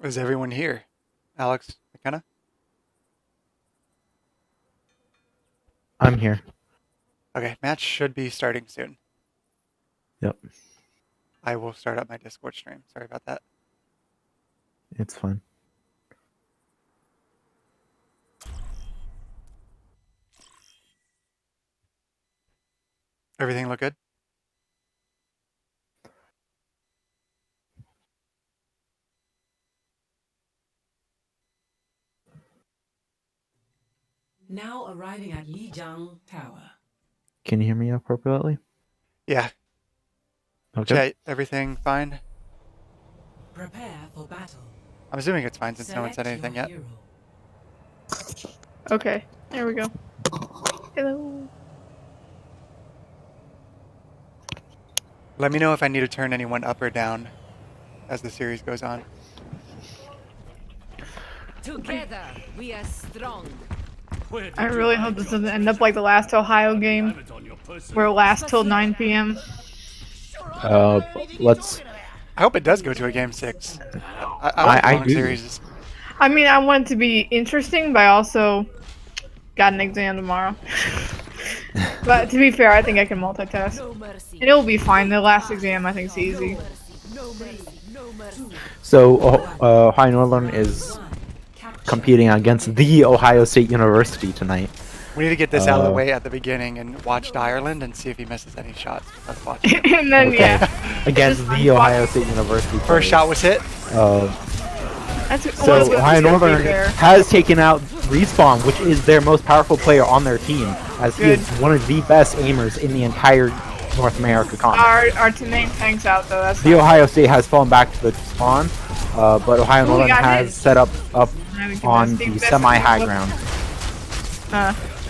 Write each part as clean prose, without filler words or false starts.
Is everyone here? Alex McKenna? I'm here. Okay, match should be starting soon. Yep, I will start up my Discord stream. Sorry about that. it's fine. Everything look good? Now arriving at Lijiang Tower. Can you hear me appropriately? Yeah. Okay. Chat, everything fine? Prepare for battle. I'm assuming it's fine since no one said anything yet. Hero. Okay, there we go. Hello. Let me know if I need to turn anyone up or down as the series goes on. Together, we are strong. I really hope this doesn't end up like the last Ohio game, where it lasts till 9 p.m. Let's. I hope it does go to a game 6. I like I long do. series. I mean, I want it to be interesting, but I also got an exam tomorrow. But to be fair, I think I can multitask. No mercy. And it'll be fine. The last exam, I think, is easy. No mercy. No mercy. So Ohio Northern is competing against the Ohio State University tonight. We need to get this out of the way at the beginning and watch Ireland and see if he misses any shots. Let's watch it. And then, Okay. yeah. Against the Ohio State University. First shot was hit. That's So well, Ohio it's gonna be Northern fair. has taken out Respawn, which is their most powerful player on their team, as he Good. is one of the best aimers in the entire North America continent. Our two main tanks out, though. That's The Ohio State has fallen back to the spawn, but Ohio Ooh, Northern got has hit. set up Now we can on just the think that's semi-high what- ground.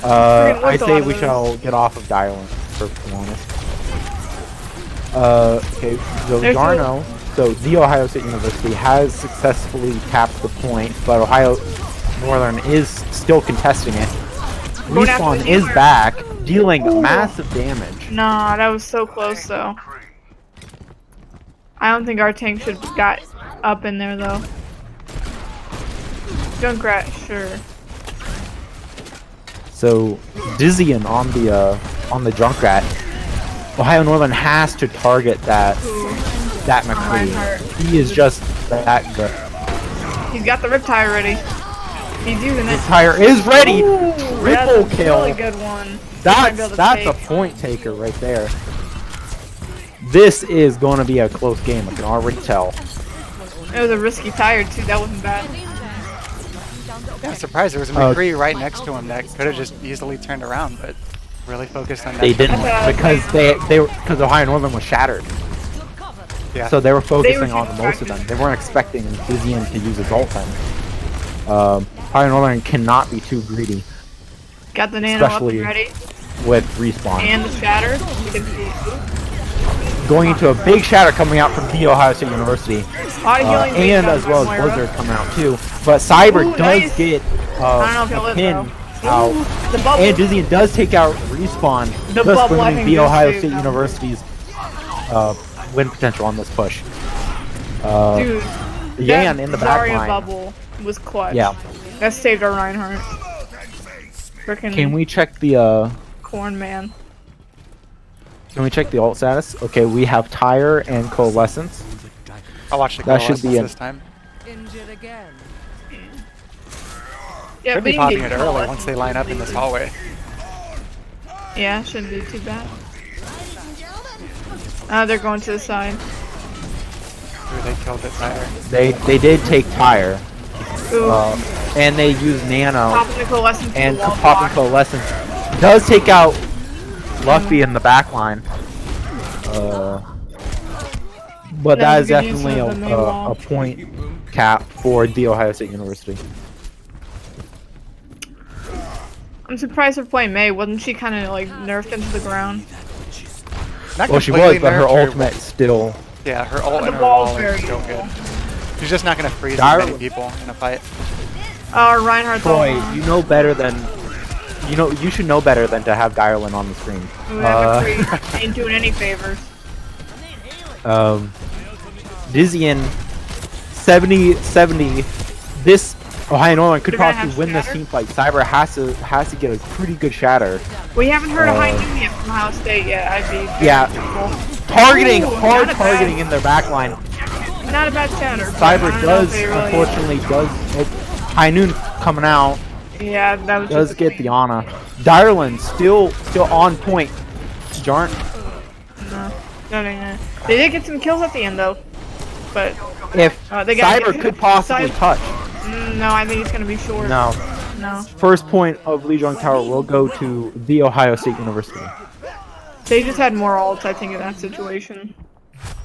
Uh, I looked a say lot of we those. shall get off of Dialing, for honest. Okay, so There's Jarno, so the Ohio State University has successfully tapped the point, but Ohio Northern is still contesting it. Going after Respawn the is healer. back, dealing Ooh. massive damage. nah, that was so close, though. I don't think our tank should have got up in there, though. Junkrat, sure. So Dizzian on the Junkrat. Ohio Northern has to target that McCree. Reinhardt. He is just that good. He's got the Riptide ready. He's using it. Tire is ready. Ooh, Triple that's a kill. really good one. Might be able to That's a take. point taker right there. This is going to be a close game. I can already tell. It was a risky tire too. That wasn't bad. I'm surprised there was a McCree right next to him that could have just easily turned around, but really focused on that. They didn't That's because Ohio Northern was shattered. Yeah. So they were focusing on too most of them. distracted. They weren't expecting Dizzian to use his ult then. Ohio Northern cannot be too greedy Got the nano up Especially- and ready. with respawn. And the shatter. You can see. Going into a big shatter coming out from the Ohio State University. Lot of healing based And on as well as Moira. Blizzard coming out too. But Cyber Ooh, does nice. get I don't know if he'll a live, pin though. out. The bubble. And Dizzian does take out Respawn, The thus bubble, I limiting think, the does Ohio save State them. University's win potential on this push. Dude, Yan that in the back Zarya line. bubble was clutch. Yeah. That saved our Reinhardt. Frickin' Can we check the corn man. ult status? Okay, we have Tire and Coalescence. I'll watch the That should coalescence be this time. Injured again. Yeah, Should we be can popping get it early coalescence. once they line up in this hallway. Yeah, shouldn't be too bad. They're going to the side. Ooh, they killed it fire. They did take Tire. Ooh, And they use Nano popping the coalescence to and the wall popping block. Coalescence. Does take out Luffy in the back line. But No, that is good use definitely of the main wall. a point cap for the Ohio State University. I'm surprised for playing May. Wasn't she kind of like nerfed into the ground? Not Well, she completely was, but her nerfed ultimate still. Yeah, her ult The and her wall's wall are very still useful. good. She's just not gonna freeze as Dire- many people in a fight. Reinhardt's Troy, all you know better than. You should know better than to have Direland on the screen. Ooh, that McCree ain't doing any favors. Dizzian 70-70. This Ohio Northern could They're gonna possibly have win this shatter? team fight. Cyber has to get a pretty good shatter. We haven't heard of high noon yet from Ohio State yet. I'd be very Yeah. careful. Targeting, Ooh, hard not a targeting bad- in their backline. Not a bad shatter. but Cyber I don't know if does, they really- unfortunately, High Noon coming out, Yeah, that was does just get the Ana. Direland still on point. Jarn, No. They did get some kills at the end though, but if they got- Cyber could possibly touch. no, I think it's gonna be short. No. No. First point of Lijiang Tower will go to the Ohio State University. They just had more ults, I think, in that situation.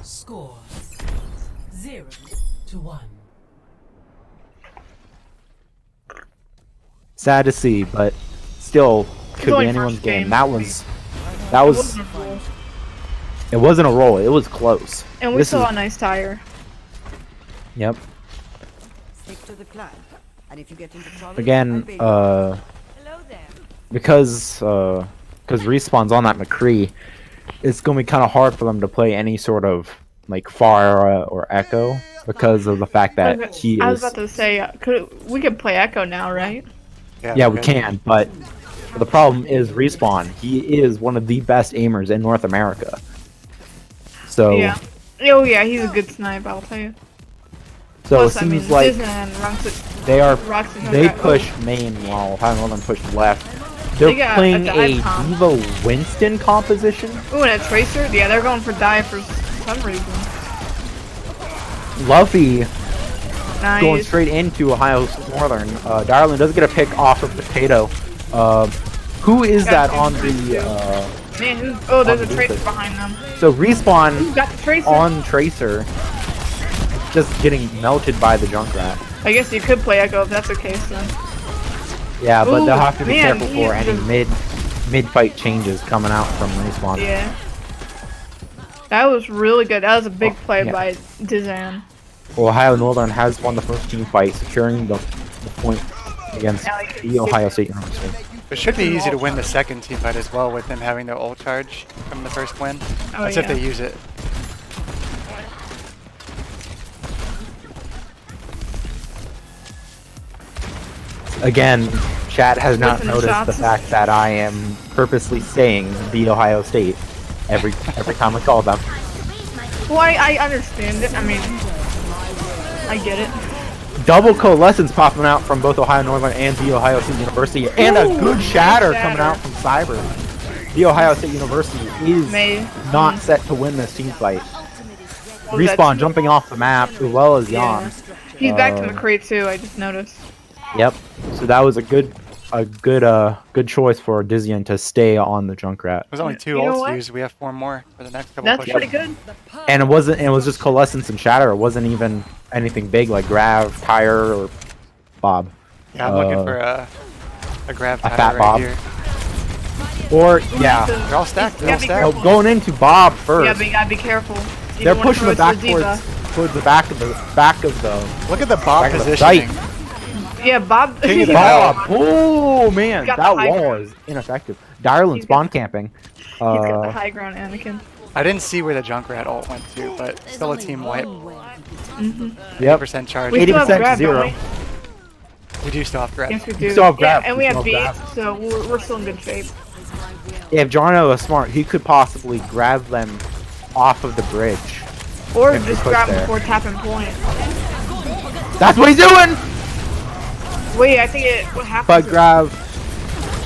Score 0-1. Sad to see, but still could be only anyone's first game. game. That was it wasn't a roll. It was close. And we This saw is- a nice tire. Yep. Stick to the plan. And if you get into trouble, Again, Hello there. because Respawn's on that McCree, it's gonna be kind of hard for them to play any sort of like Pharah or Echo because of the fact that he I was is. about to say, we could play Echo now, right? Yeah, we good. can, but the problem is Respawn. He is one of the best aimers in North America. So, Yeah. Oh yeah, he's a good snipe, I'll tell you. so Plus, it I mean, seems like Disneyland runs it. they are. Rocks it They back. push main while Ohio Northern push left. They're They got a playing dive a comp. Diva Winston composition. Ooh, and a Tracer? Yeah, they're going for dive for some reason. Luffy Nice. going straight into Ohio Northern. Darling does get a pick off of Potato. Who is that on the? Man, who's... Oh, there's a on the Tracer booth. behind them. So Respawn Who got the Tracer? on Tracer, just getting melted by the Junkrat. I guess you could play Echo if that's the case then. Yeah, but Ooh, they'll have to be man, careful he for is any just- mid-fight changes coming out from Respawn. Yeah. That was really good. That was a big play yeah. by Dizan. Ohio Northern has won the first team fight, securing the point against the Ohio State University. It should be easy to win the second team fight as well with them having their ult charge from the first win. Oh, That's if yeah. they use it. Again, chat has not Listen, noticed the shots. fact that I am purposely saying the Ohio State every time I call them. Well, I understand it. I mean, I get it. Double coalescence popping out from both Ohio Northern and the Ohio State University, and a Ooh, good shatter coming shatter. out from Cyber. The Ohio State University is May. not set to win this team fight. Oh, Respawn that's- jumping off the map as well as Yeah. Jan. He's back to Uh, McCree too, I just noticed. Yep. So that was a good choice for Dizian to stay on the Junkrat. There's only 2 You know ults what? used. We have 4 more for the next couple That's pushes. pretty good. And it was just coalescence and shatter. It wasn't even anything big like Grav, Tire, or Bob. Yeah, I'm looking for a grab a tire fat right Bob. here. Or yeah. They're all stacked. They're all be stacked. Oh, going into Bob first. Yeah, but you gotta be careful. You They're don't wanna pushing the throw it back to Diva. towards the back of the Look at the Bob back of the positioning. site. Yeah, Bob. King of the yeah, Bob. Oh man, Got that the high wall ground. is ineffective. Darlin He's spawn got- camping. He's got the high ground, Anakin. I didn't see where the Junkrat ult went to, but still a team wipe. Yep. 80% charge. We still have 80% grab, to 0. don't we? We do still have grab. Yes, we do. still have grab. Yeah, and We we still have beat, have so we're still in good shape. If Jarno was smart, he could possibly grab them off of the bridge. Or If we just push grab him there. before tapping point. That's what he's doing! Wait, I think it. What happened? But Grav,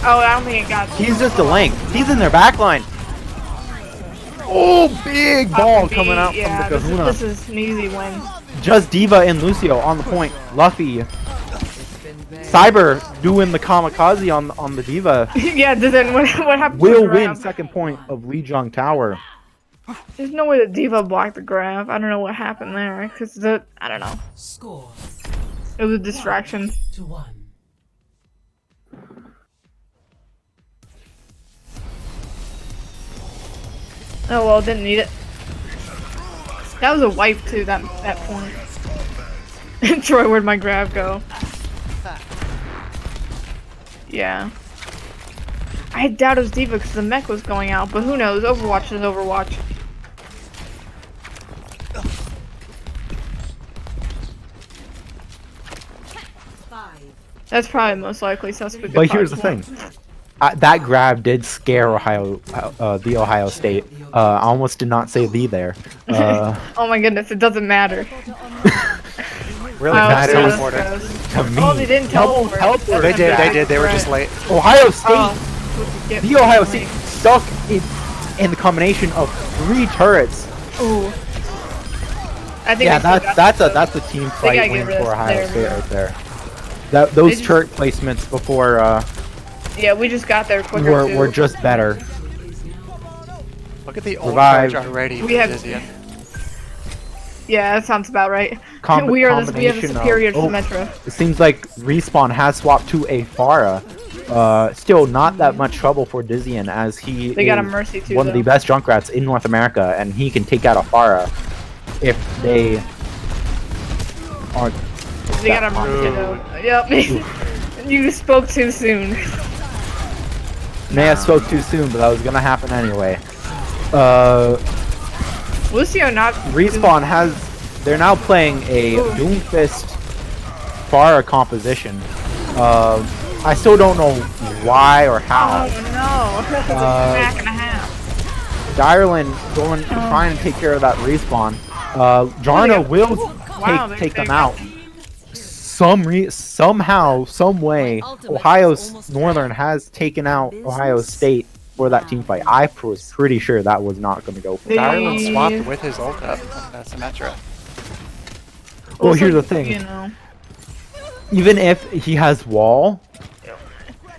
Oh, I don't think it got. he's just a link. He's in their backline. Oh, big ball Beat, coming out yeah, from the Kahuna. This is an easy win. Just Diva and Lucio on the point. Luffy. Cyber doing the kamikaze on the Diva. Yeah, then what happened? to Will the win grab? second point of Lijiang Tower. There's no way the Diva blocked the grab. I don't know what happened there, cause I don't know. Score It was a distraction. 2-1. Oh well, didn't need it. That was a wipe too. That point. Troy, where'd my grab go? Yeah. I doubt it was Diva because the mech was going out, but who knows? Overwatch is Overwatch. That's probably most likely suspect. But here's the thing. That grab did scare the Ohio State. I almost did not say the there. Oh my goodness, it doesn't matter. Really Oh, fast matters teleporter. To me, Oh, they didn't teleport. teleport. They did. They were just late. Ohio State. Oh, The Ohio State stuck in the combination of 3 turrets. Ooh. I think Yeah, we still that's got a team gotta fight get win rid of for Ohio there, State yeah. right there. Those just- turret placements before Yeah, we just got there quicker too. were just better. Look at the old Revive. charge already. We have- Dizzy. Yeah, that sounds about right. Com- we are the combination superior of- to oh. Metro. It seems like Respawn has swapped to a Pharah. Still not that much trouble for Dizzian as he They got a is Mercy too. one of the best Junkrats in North America, and he can take out a Pharah if they aren't. They got a Mercy though. Yep. You spoke too soon. May have spoke too soon, but that was gonna happen anyway. Lucio not. Respawn they're now playing a Ooh. Doomfist Pharah composition. I still don't know why or how. Oh no, that's a smack and a half. Direlin trying to take care of that respawn. Jarna will Wow, take they them out. Somehow, some way, Northern has taken out Ohio State for that team fight. I was pretty sure that was not going to go for Darwin They- swapped with his ult up on Symmetra. Well, Also, here's the thing. You know. Even if he has wall,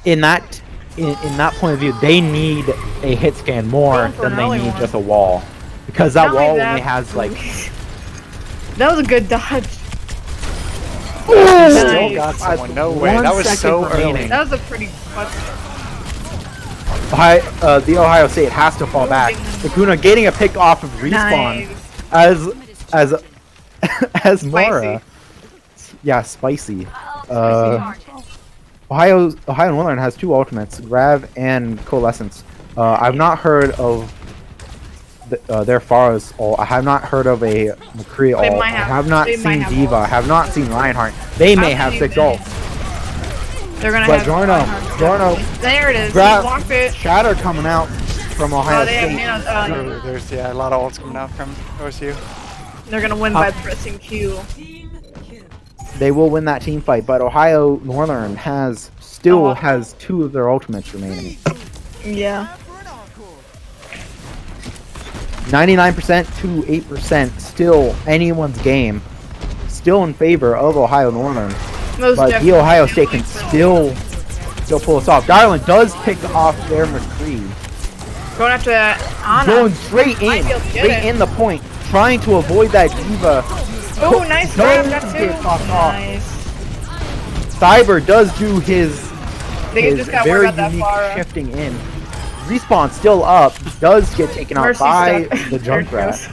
in that point of view, they need a hit scan more Going for than an they early need one. just a wall, because that Not wall like only that. has like. That was a good dodge. He Nice. still got someone. No way. 1 That was second so remaining. early. That was a pretty clutch. The Ohio State has to fall back. Akuna getting a pick off of respawn Nice. as Mora. Yeah, spicy. Ohio Northern has 2 ultimates, Grav and Coalescence. I've not heard of their Pharah's ult. I have not heard of a McCree ult. might I have- have not they might seen have Diva. I ults. have not seen Reinhardt. They may How have many 6 they- ults. They're gonna But have. Jorno, There it is. Grab- He blocked it. Shatter coming out from Ohio Oh, they have State. Nano, There's a lot of ults coming out from OSU. they're gonna win by pressing Q. They will win that team fight, but Ohio Northern still has 2 of their ultimates remaining. Yeah. 99% to 8%, still anyone's game. Still in favor of Ohio Northern, Most but the definitely. Ohio State can still pull this off. Darwin does pick off their McCree, Going after that Ana. going straight Might be able to get it. in the point, trying to avoid that Diva. Oh, nice grab. Does Got get two. fucked off. Nice. Cyber does do his They just got very worried about that unique far. shifting in. Respawn still up, does get taken out Mercy by stuff. the There it Junkrat. goes.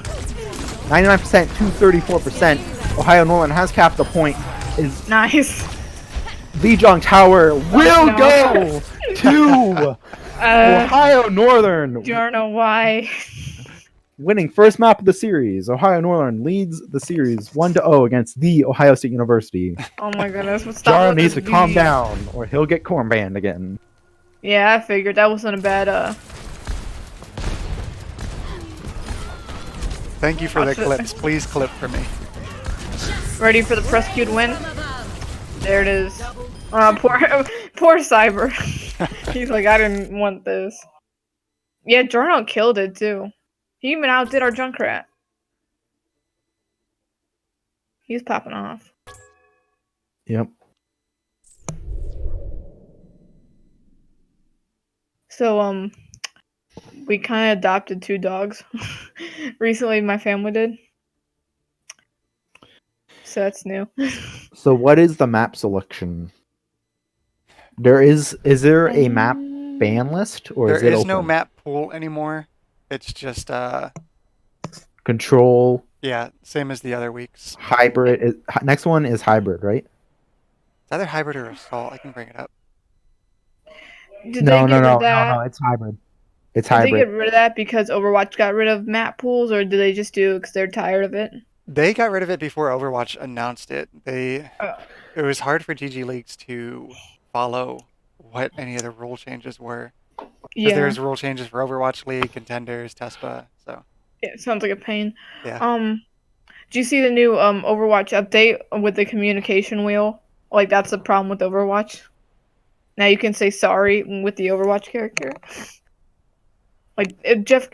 99% to 34%. Ohio Northern has capped the point. Is Nice. Lijiang Tower will No. go to Ohio Northern, Don't know why. winning first map of the series. Ohio Northern leads the series 1-0 against the Ohio State University. Oh my goodness. What's Jaro with needs to this calm V? down, or he'll get corn banned again. Yeah, I figured that wasn't a bad. Thank you for the Watch it. clips. Please clip for me. Ready for the press Q to win? There it is. Poor Cyber. He's like, I didn't want this. Yeah, Jorno killed it too. He even outdid our Junkrat. He's popping off. Yep. So, we kind of adopted 2 dogs. Recently, my family did. So that's new. So what is the map selection? Is there a map ban list, or There is it is open? no map pool anymore. It's just Control, yeah, same as the other weeks. hybrid. Next one is hybrid, right? It's either hybrid or assault. I can bring it up. Did No, they get rid of no, that? it's hybrid. It's Did they hybrid. get rid of that because Overwatch got rid of map pools, or did they just do it because they're tired of it? They got rid of it before Overwatch announced it. It Uh, was hard for GGleagues to follow what any of the rule changes were. Because yeah. there's rule changes for Overwatch League, Contenders, TESPA, so Yeah, it sounds like a pain. yeah. Do you see the new Overwatch update with the communication wheel? Like that's the problem with Overwatch. Now you can say sorry with the Overwatch character. Like Jeff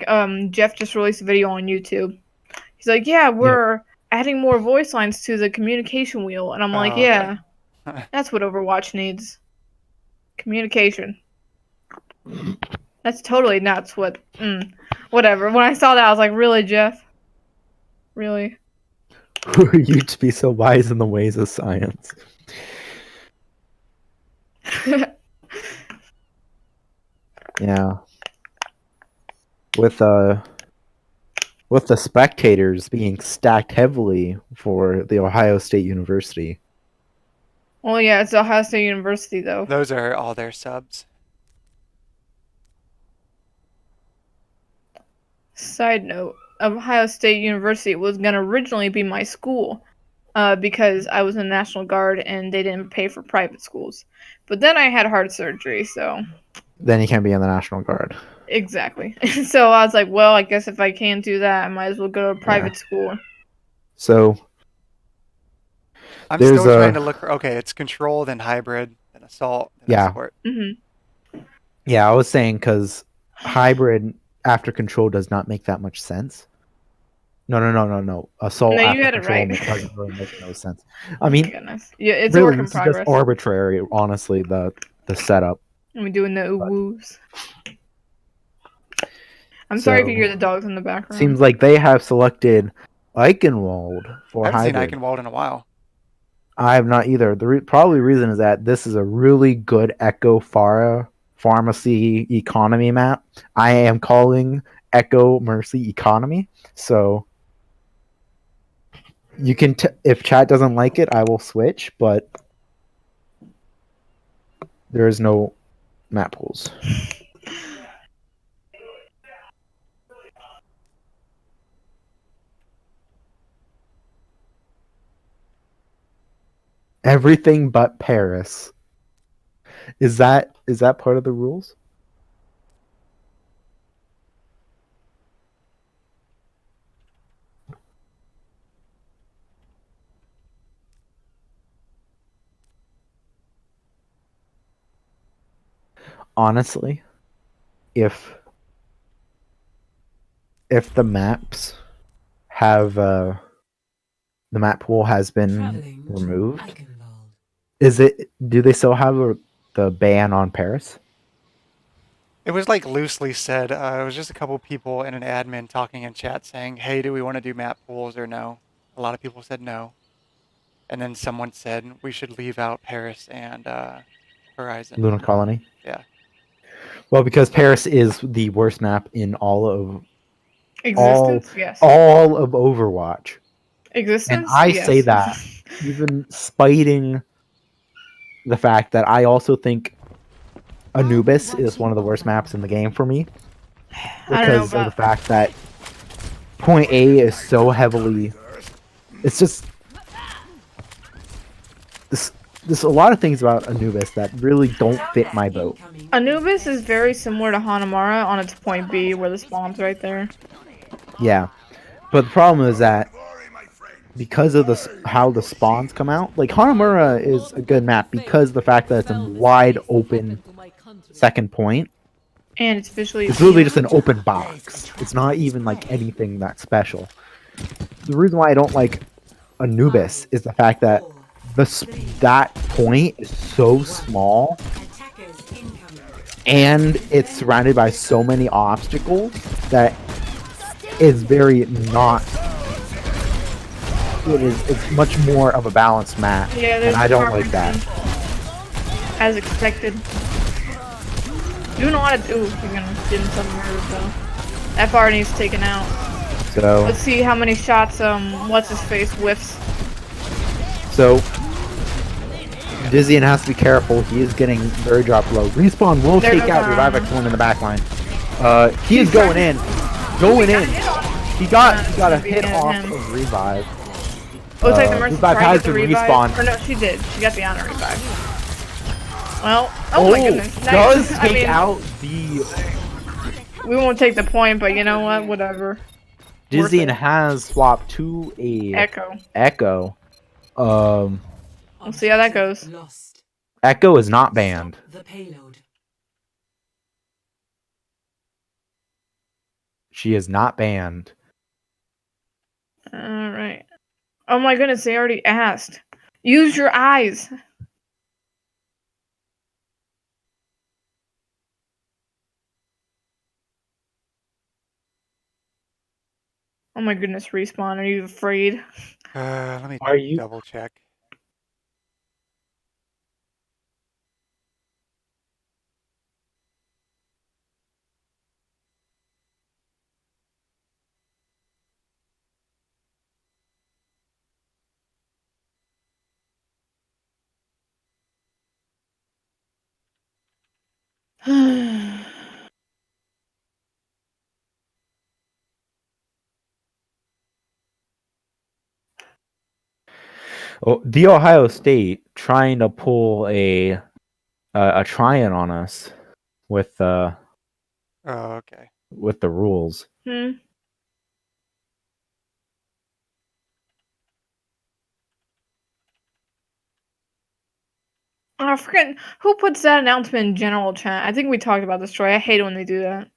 just released a video on YouTube. He's like, yeah, we're adding more voice lines to the communication wheel, and I'm like, Oh, yeah, okay. that's what Overwatch needs. Communication. That's totally nuts. Whatever. When I saw that, I was like, really, Jeff? Really? Who are you to be so wise in the ways of science? Yeah. With the spectators being stacked heavily for the Ohio State University. Well, yeah, it's Ohio State University, though. Those are all their subs. Side note, Ohio State University was going to originally be my school because I was in the National Guard and they didn't pay for private schools. But then I had heart surgery, so... Then you can't be in the National Guard. Exactly. So I was like, well, I guess if I can't do that, I might as well go to a private school. So... I'm still trying to look for... Okay, it's Control, then Hybrid, then Assault, then Escort. Yeah, I was saying because Hybrid after Control does not make that much sense. No. Assault No, you after had it Control right. doesn't really make no sense. I mean, Goodness. Yeah, it's really, a work in this is progress. just arbitrary, honestly, the setup. I'm doing the woos. I'm sorry if you hear the dogs in the background. Seems like they have selected Eichenwald for I haven't Hybrid. seen Eichenwald in a while. I have not either. The probably reason is that this is a really good Echo Pharmacy Economy map. I am calling Echo Mercy Economy, so you can. If chat doesn't like it, I will switch. But there is no map pools. Everything but Paris. Is that part of the rules? Honestly, if the maps have the map pool has been removed, do they still have the ban on Paris? It was like loosely said. It was just a couple people in an admin talking in chat saying, hey, do we want to do map pools or no? A lot of people said no. And then someone said we should leave out Paris and Horizon. Luna Colony? Yeah. Well, because Paris is the worst map in all of Existence, yes. All of Overwatch. Existence, and I say that even spiting the fact that I also think Anubis is one of the worst maps in the game for me because of the fact that Point A is so heavily. It's just there's a lot of things about Anubis that really don't fit my boat. Anubis is very similar to Hanamara on its Point B, where the spawn's right there. Yeah, but the problem is that because of how the spawns come out, like Hanamura is a good map because of the fact that it's a wide open second point. And it's visually... It's literally just an open box. It's not even like anything that special. The reason why I don't like Anubis is the fact that that point is so small and it's surrounded by so many obstacles that is very not... It's much more of a balanced map, and I don't like that. As expected. Doing a lot of... Ooh, you're gonna get in some murder, though. FR needs taken out. So... Let's see how many shots, what's-his-face whiffs. So... Dizzian has to be careful. He is getting very drop low. Respawn will take out Revive X1 in the back line. He is going in. Going in. He got a hit off of Revive. Looks like the Mercy Revive tried to has get the been revive. respawned. Or no, she did. She got the honor revive. Well, oh my goodness. Nice. Does I take mean, out the... we won't take the point, but you know what? Whatever. Worth Dizzy it. has swapped to a Echo. Echo. We'll see how that goes. Lost. Echo is not banned. Stop the payload. She is not banned. Alright. Oh my goodness, they already asked. Use your eyes. Oh my goodness, Respawn, are you afraid? Let me Are you- double check. Oh, the Ohio State trying to pull a try-in on us with Oh, okay. with the rules. I forget who puts that announcement in general chat. I think we talked about this, Troy. I hate it when they do that.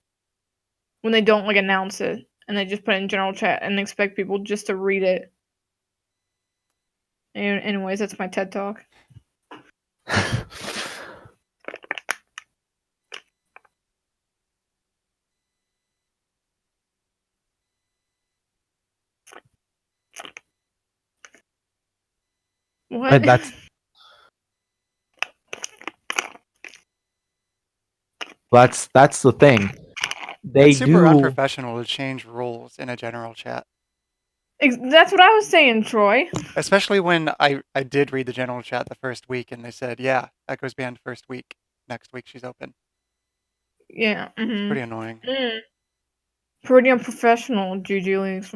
When they don't like announce it and they just put it in general chat and expect people just to read it. Anyways, that's my TED talk. What? That's the thing. They It's super do. unprofessional to change rules in a general chat. That's what I was saying, Troy. Especially when I did read the general chat the first week and they said, yeah, Echo's banned first week. Next week she's open. Yeah. It's pretty annoying. Pretty unprofessional, GGleagues.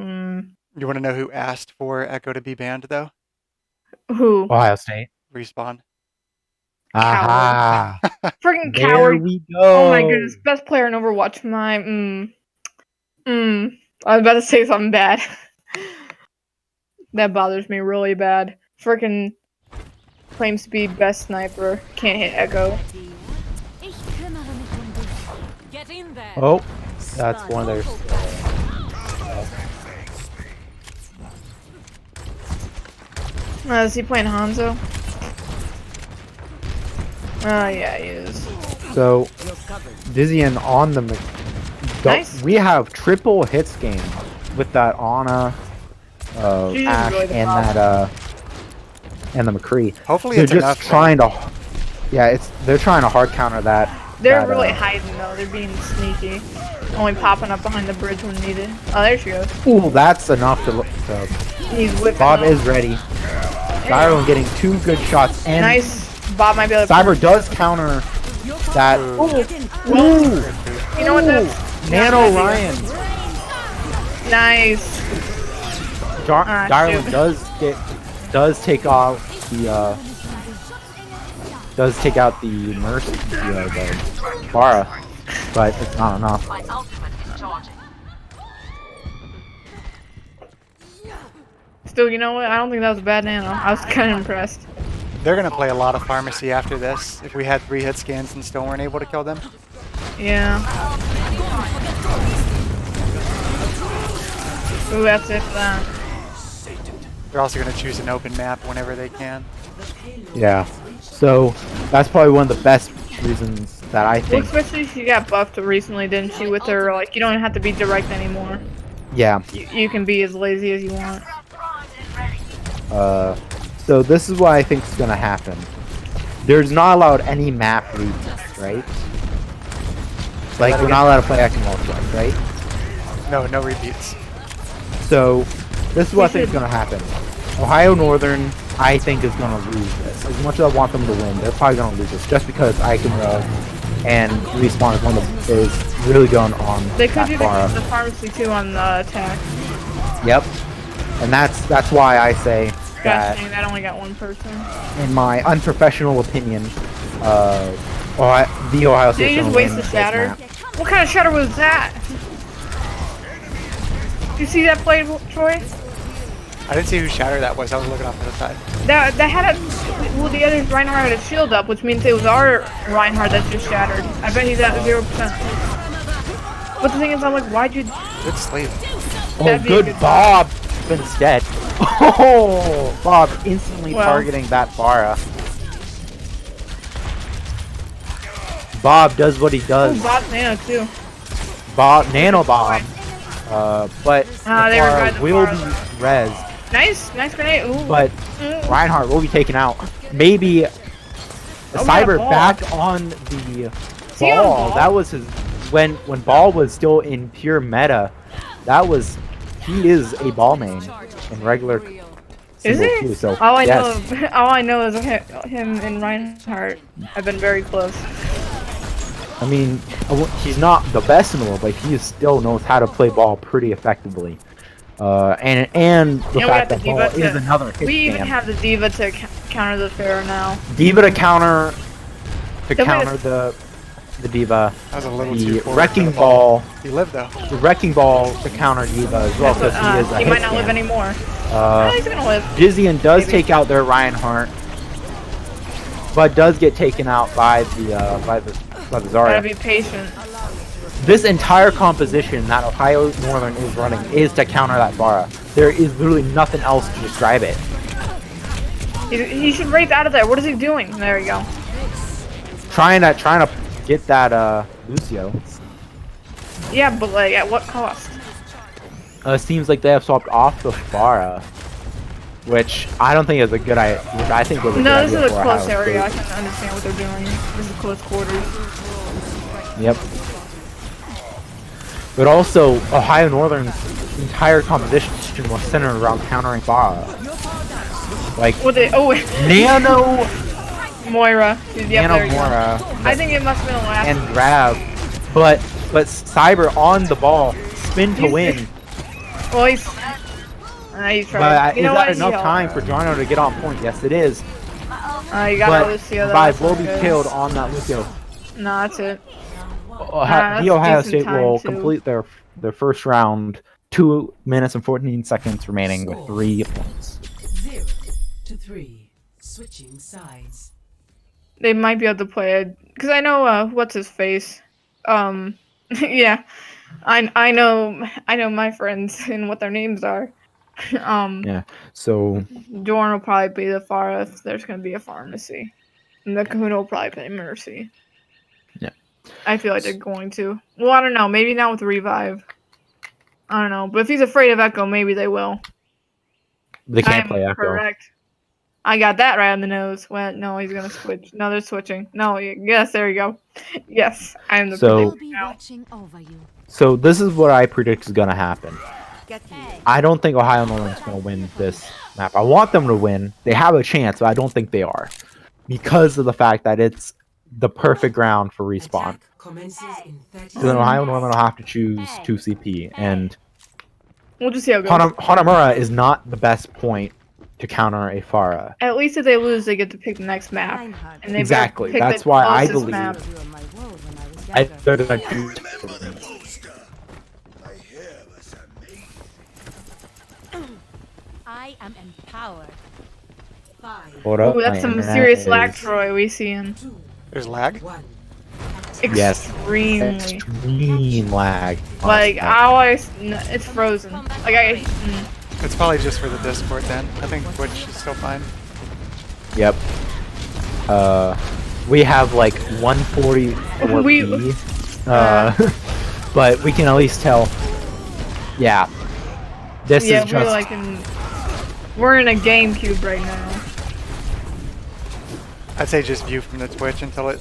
You want to know who asked for Echo to be banned, though? Who? Ohio State. Respawn. Aha! Freaking There coward. we go. Oh my goodness. Best player in Overwatch. I was about to say something bad. That bothers me really bad. Freaking claims to be best sniper. Can't hit Echo. Get in there. Oh, that's one of their. Is he playing Hanzo? Oh yeah, he is. So, Dizzian on the. Nice. We have triple hits game with that Ana, She's Ash, really the and problem. that and the McCree. Hopefully They're it's just enough. trying to. Yeah, they're trying to hard counter that. They're that, really hiding though. They're being sneaky. Only popping up behind the bridge when needed. Oh, there she goes. Ooh, that's enough to. He's whipping. Bob up. is ready. Gyro getting 2 good shots, and Nice. Bob might be able to. Cyber does counter that. You know what? That's Nano Ryan. nice. Darwin shoot. does take out the Mercy, the Bara, but it's not enough. Still, you know what? I don't think that was a bad nano. I was kind of impressed. They're going to play a lot of Pharmacy after this. If we had 3 hit scans and still weren't able to kill them. Yeah. Ooh, that's it for that. They're also going to choose an open map whenever they can. Yeah, so that's probably one of the best reasons that I Well, think. especially she got buffed recently, didn't she? With her, like, you don't have to be direct anymore. Yeah. You can be as lazy as you want. So this is what I think is gonna happen. There's not allowed any map repeats, right? Like we're not allowed to play Ekimol, right? No repeats. So this is what I think is gonna happen. Ohio Northern, I think, is gonna lose this. As much as I want them to win, they're probably gonna lose this just because Ikenrow and Respawn is really going on They could that do far. the pharmacy too on the attack. Yep. And that's why I say that, That only got one person. in my unprofessional opinion, the Ohio Did State you just will waste win the this shatter? map. What kind of shatter was that? Did you see that play, Troy? I didn't see who shatter that was. I was looking off to the side. That had a, well, the other Reinhardt had a shield up, which means it was our Reinhardt that just shattered. I bet he's at 0%. But the thing is, I'm like, why'd you? Good sleep. Oh, That'd be a good good Bob instead. Oh, Bob instantly Well. targeting that Bara. Bob does what he does. Oh, Bob's Nano too. Nano Bob. But the they Bara revived the will Bara. be rezzed. Nice grenade. Ooh. But Reinhardt will be taken out. Maybe Cyber Ball. back on the he on Ball. Ball? That was his when Ball was still in pure meta. He is a Ball main in regular. Is single he? queue, so All I yes. know, all I know is him and Reinhardt have been very close. I mean, he's not the best in the world, but he still knows how to play Ball pretty effectively. And the we fact got that the Ball D.Va is another hit We even spam. have the D.Va to counter the Pharaoh now. D.Va to counter Then we the D.Va. That was a little too The forward Wrecking for the ball. Ball. He lived though. The Wrecking Ball to counter D.Va as well, because he is a He hit might not spam. live anymore. Oh, he's gonna live. Jizian does Maybe. take out their Reinhardt, but does get taken out by the Gotta Zarya. be patient. This entire composition that Ohio Northern is running is to counter that Bara. There is literally nothing else to describe it. He should race out of there. What is he doing? There we go. Trying to get that Lucio. Yeah, but like, at what cost? Seems like they have swapped off the Bara, which I don't think is a good idea. I think was a No, good this idea is a for close Ohio area. I State. can understand what they're doing. This is close quarters. Yep. But also, Ohio Northern's entire composition was centered around countering Bara. Like, What they? Oh, Nano, Moira. Yep, Nano there you go. Mora, I think it must have been the last. and Grab. But Cyber on the ball, spin to win. Well, he's trying. But You is know that what? enough time for Jarno to get on point? Yes, it is. You got But Lucio. though, Vibe that's will not be good. killed on that Lucio. No, that's it. The that's Ohio decent State time, will too. complete their first round. 2 minutes and 14 seconds remaining with 3 points. 0-3. Switching sides. They might be able to play it because I know what's his face. Yeah, I know my friends and what their names are. Yeah. So Dorn will probably be the Pharah if there's gonna be a pharmacy, and the Kahuna will probably play Mercy. Yeah. I feel like they're going to. Well, I don't know. Maybe not with Revive. I don't know. But if he's afraid of Echo, maybe they will. they I can't am play Echo. correct. I got that right on the nose. Well, no, he's gonna switch. No, they're switching. No, yes, there you go. Yes, I am the So- I'll predictor be now. watching over you. So this is what I predict is gonna happen. Get me. I don't think Ohio Northern's gonna win this map. I want them to win. They have a chance, but I don't think they are, because of the fact that it's the perfect ground for respawn. Attack commences in 30 So then Ohio Northern will have to choose 2 CP, and We'll just see how it goes. Hanamura is not the best point to counter a Pharah. At least if they lose, they get to pick the next map. Reinhardt. And they Exactly, better pick that's the why I closest believe- map. You were my world when I was I younger. better than choose. I am empowered. 5, Hold up, Ooh, my that's some internet serious is- lag, Troy. We see him. 2, There's lag. 1. Yes. Extremely. Extreme lag. Like, honestly. it's frozen. Like, It's probably just for the Discord then. I think Twitch is still fine. Yep. We have like 140 We- but we can at least tell. Yeah. This yeah, is just we're in a GameCube right now. I'd say just view from the Twitch until it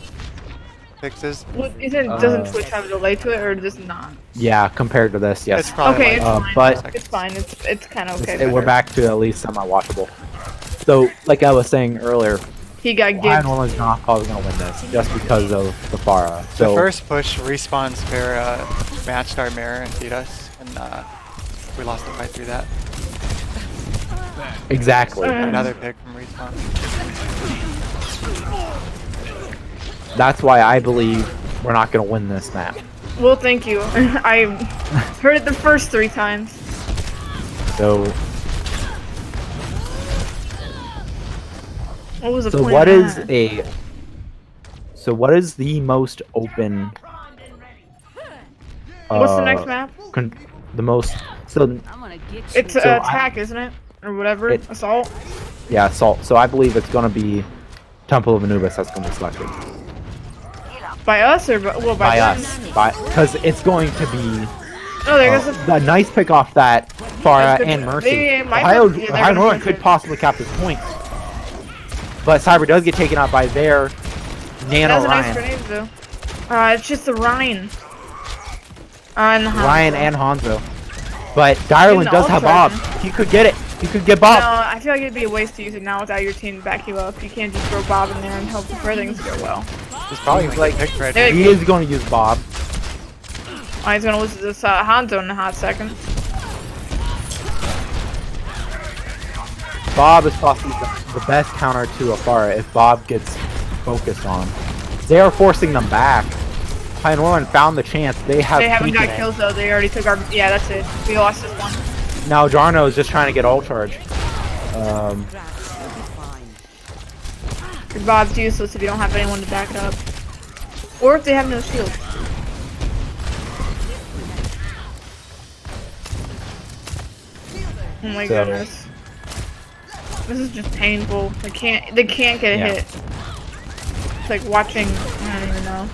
fixes. Doesn't Twitch have a delay to it, or does it not? yeah, compared to this, It's yes. probably Okay, like, it's fine. but It's fine. It's kind of okay. we're better. back to at least semi-watchable. So, like I was saying earlier, He got Ohio gigged. Northern's not probably gonna win this just because of the Pharah. the So first push respawns fair matched our mirror and beat us, and we lost the fight through that. Exactly. Another pick from Respawn. That's why I believe we're not going to win this map. Well, thank you. I heard it the first 3 times. So, What was the so point what of is that? a? So what is the most open? What's the next map? The most. So I'm gonna get you. It's So attack, isn't it? Or whatever. It- Assault. yeah, Assault. So I believe it's going to be Temple of Anubis that's going to be selected By us or by by them? us, because it's going to be Oh, there goes the. a nice pick off that Farah Good- and Mercy. they might Ohio, put- yeah, they're Ohio gonna Northern push could it. possibly cap this point, but Cyber does get taken out by their Nano That's a nice Ryan. grenade though. It's just the Ryan. And the Ryan Hanzo. and Hanzo. But Direlin the does have ultra, Bob. He could get it. He could get No, Bob. I feel like it'd be a waste to use it now without your team to back you up. You can't just throw Bob in there and hope for things to go well. He's probably gonna like- get picked right There now. He is going to use Bob. Oh, he's gonna lose to this Hanzo in a hot second. Bob is possibly the best counter to Afara if Bob gets focused on. They are forcing them back. Ohio Northern found the chance. They have They haven't got taken it. kills though. They already took our. Yeah, that's it. We lost this one. Now Jarno is just trying to get ult charge. You'll be fine. Your Bob's useless if you don't have anyone to back up, or if they have no shield. Oh my So- goodness. This is just painful. They can't get a Yeah. hit. It's like watching, I don't even know.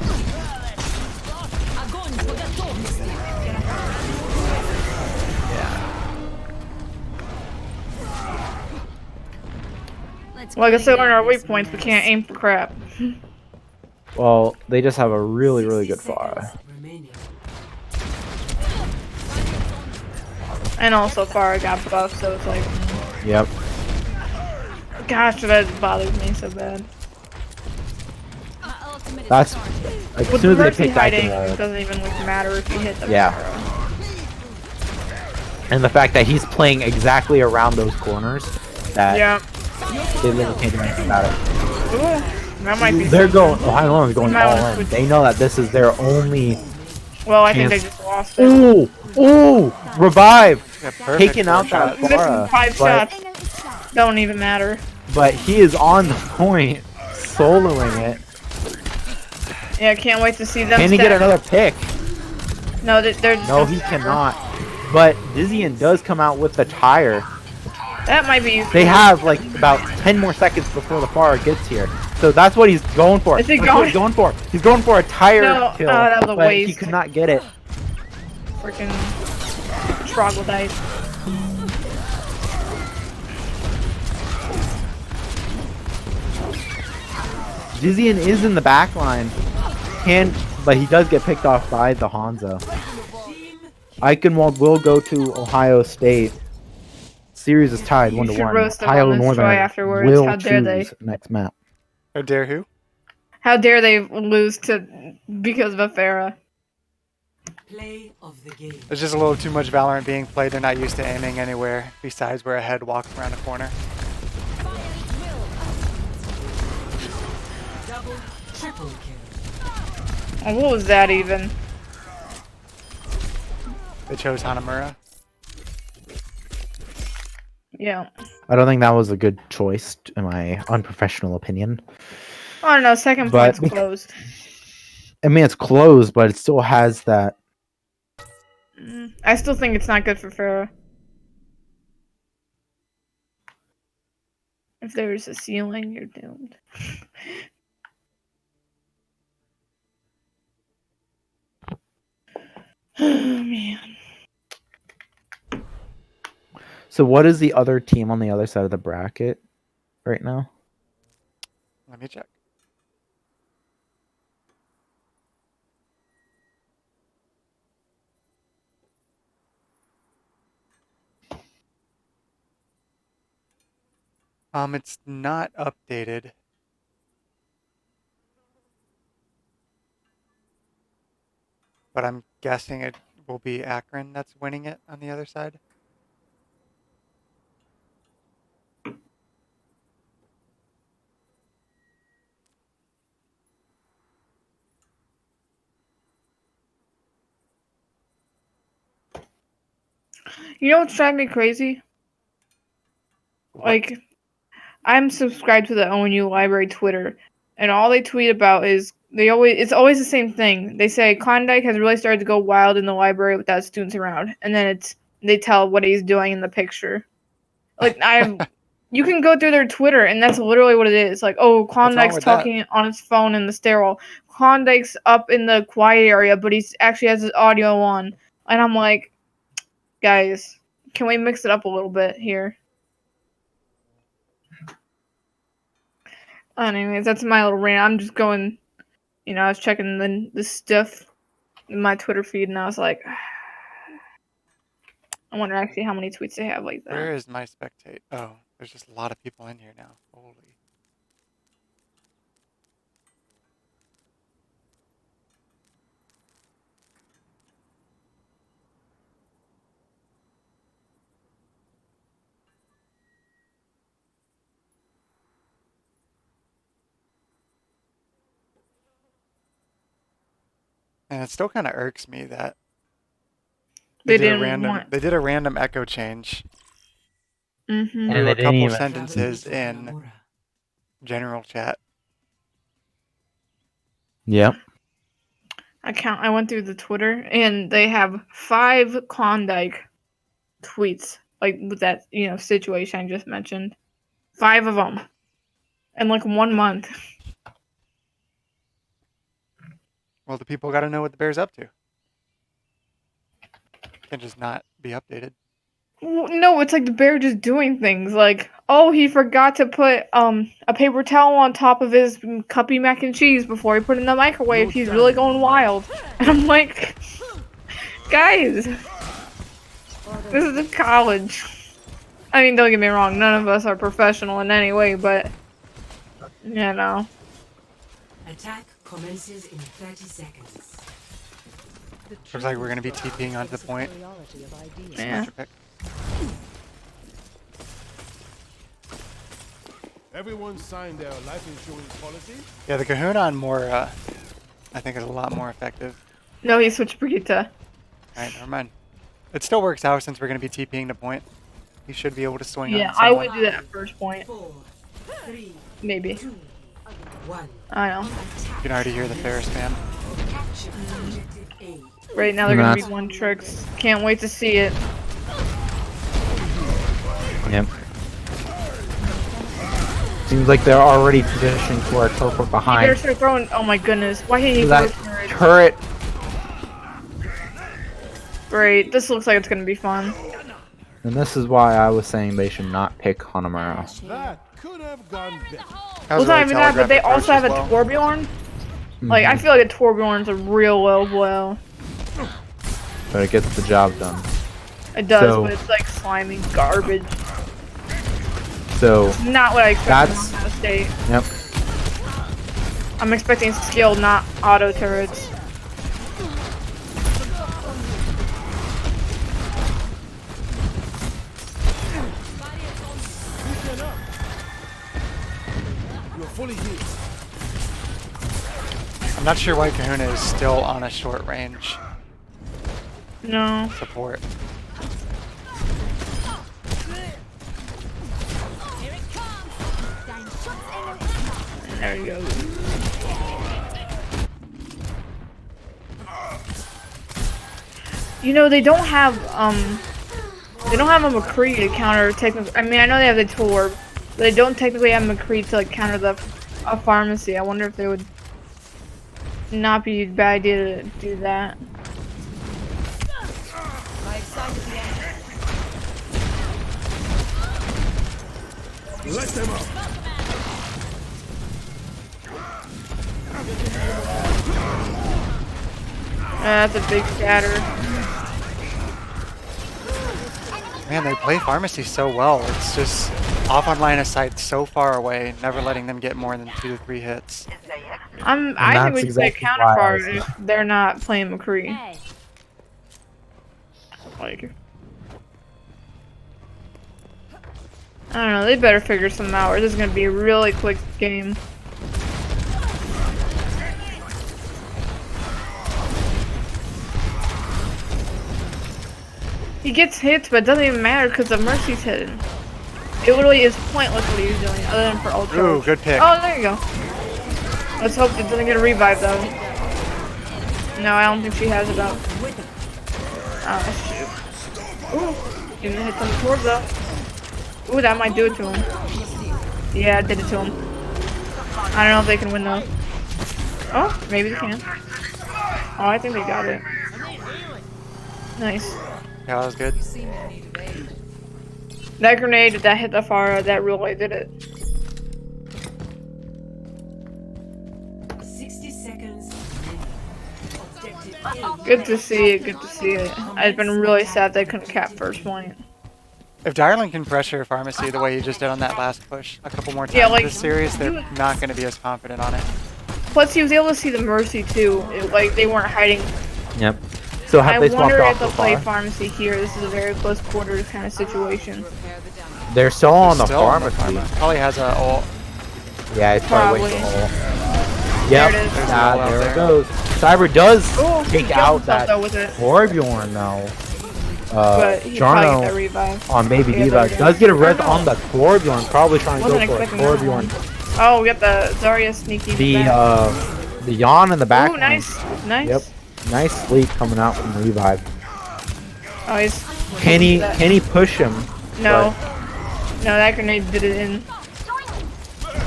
Like I said, on our weak points, we can't aim for crap. Well, they just have a really, really good fire. Remaining. And also Farah got buffed, so it's like, Yep. gosh, that bothers me so bad. That's like, as With soon as they Mercy pick back hiding, in it doesn't even like, matter if you hit them. Yeah. And the fact that he's playing exactly around those corners, that Yeah. they literally can't do anything about it. Ooh, that might be. They're something. going. Ohio Northern's going might all wanna in. switch. They know that this is their only. Well, I think they chance. just lost it. Ooh, ooh, revive, Yeah, perfect taking out four that shots. This is Farah, 5 but, shots. Don't even matter. but he is on the point, soloing it. Yeah, can't wait to see them. Can he get stack. another pick? No, they're just. No, gonna he stack. cannot. But Dizian does come out with the tire. That might be. They have like about 10 more seconds before the Farah gets here. So that's what he's going for. Is he That's what he's going for. He's going for a tire No, kill, that was a but he waste. could not get it. Freaking troglodyte. Dizian is in the back line. But he does get picked off by the Hanzo. Eichenwald will go to Ohio State. Series is tied You 1-1. should roast them Ohio on this Northern try afterwards. will How dare they? choose next map. How dare who? How dare they lose to because of a Farah? Play of the game. There's just a little too much Valorant being played. They're not used to aiming anywhere besides where a head walks around a corner. Double, triple kill. Oh, what was that even? They chose Hanamura. Yeah. I don't think that was a good choice, in my unprofessional opinion. I don't know. Second But- point's closed. I mean, it's closed, but it still has that. I still think it's not good for Farah. If there's a ceiling, you're doomed. Oh man. So, what is the other team on the other side of the bracket right now? Let me check. It's not updated. But I'm guessing it will be Akron that's winning it on the other side. You know what's driving me crazy? What? Like, I'm subscribed to the ONU library Twitter, and all they tweet about is it's always the same thing. They say Klondike has really started to go wild in the library without students around, and then they tell what he's doing in the picture. Like you can go through their Twitter, and that's literally what it is. Like, oh, What's wrong Klondike's with that? talking on his phone in the stairwell. Klondike's up in the quiet area, but he's actually has his audio on, and I'm like, guys, can we mix it up a little bit here? Anyways, that's my little rant. I'm just going, I was checking the stuff in my Twitter feed, and I was like, I wonder actually how many tweets they have like that. Where is my spectate? Oh, there's just a lot of people in here now. Holy. And it still kind of irks me that They did a didn't random want. they did a random echo change Mm-hmm. And through they a didn't couple even- sentences in general chat. Yep. I went through the Twitter, and they have 5 Klondike tweets, like with that situation I just mentioned. 5 of them in like 1 month. Well, the people got to know what the bear's up to. Can just not be updated. No, it's like the bear just doing things like, oh, he forgot to put a paper towel on top of his cuppy mac and cheese before he put it in the microwave. He's really going wild. And I'm like, guys, this is a college. I mean, don't get me wrong, none of us are professional in any way, but Attack commences in 30 seconds. Looks like we're going to be TPing onto the point. Yeah. Symmetric pick. Everyone signed their life insurance policy. Yeah, the Kahuna on more, I think is a lot more effective. No, he switched Brigitte. Alright, never mind. It still works out since we're going to be TPing the point. He should be able to swing Yeah, on I someone. would do that at first point. 4, 3, Maybe. 2, 1. I know. You can already hear the Ferris fan. Capture objective A. Right now they're gonna be Nice. one tricks. Can't wait to see it. Yep. Seems like they're already positioning for a teleport You better behind. start throwing. Oh my goodness! Why can't he That throw turrets? turret. Great. This looks like it's gonna be fun. And this is why I was saying they should not pick Hanamaru. That could have gone better. That Well, was it's not really even that, but they telegraphed also at have a first as well. Torbjorn. Like, I feel like a Torbjorn's a real low blow. But it gets the job done. It does, So- but it's like slimy garbage. So, Not what I expected That's- from Ohio State. yep. I'm expecting skill, not auto turrets. You're fully healed. I'm not sure why Kahuna is still on a short range No. support. There you go. They don't have a McCree to counter technical. I mean, I know they have the Torb, but they don't technically have McCree to like counter a pharmacy. I wonder if they would not be a bad idea to do that. Let them up. That's a big scatter. Man, they play pharmacy so well. It's just off on line of sight so far away, never letting them get more than 2 to 3 hits. I think that's we should play exactly why I counterpart was- if they're not playing McCree. Like, I don't know. They better figure something out, or this is gonna be a really quick game. He gets hits, but it doesn't even matter because the Mercy's hidden. It literally is pointless what he's doing, other than for ultra. Ooh, good pick. Oh, there you go. Let's hope it doesn't get a revive though. No, I don't think she has it up. Oh shoot. Ooh, gonna hit some towards though. Ooh, that might do it to him. Yeah, it did it to him. I don't know if they can win though. Oh, maybe they can. Oh, I think they got it. Nice. Yeah, that was good. That grenade that hit the Pharah, that really did it. 60 seconds. Objective A. Good to see it, good to see it. I've been really sad they couldn't cap first point. If Darling can pressure Pharmacy the way he just did on that last push a couple more times Yeah, like, this series, they're not going to be as confident on it. Plus, he was able to see the Mercy too. Like, they weren't hiding. Yep. So have I they swapped wonder off if they'll so play far? Pharmacy here. This is a very close quarters kind of situation. They're still on the Still on the pharmacy. Pharma. Probably has a ult. Yeah, it's probably waiting for Probably. the ult. There Yep. it is. There's Ah, the ult out there it there. goes. Cyber does Ooh, he take killed out himself, that though, with it. Torbjorn though. But he probably get that Jarno revive. on Baby Yeah, Diva there we go. does get a res Oh, no. on the Torbjorn. Probably trying to Wasn't go for a expecting that Torbjorn. one. Oh, we got the Zarya sneaky. The back. the yawn in the back. Ooh, nice, nice. Yep. Nice sleep coming out from revive. Oh, he's. Can he push him? No. No, that grenade did it in.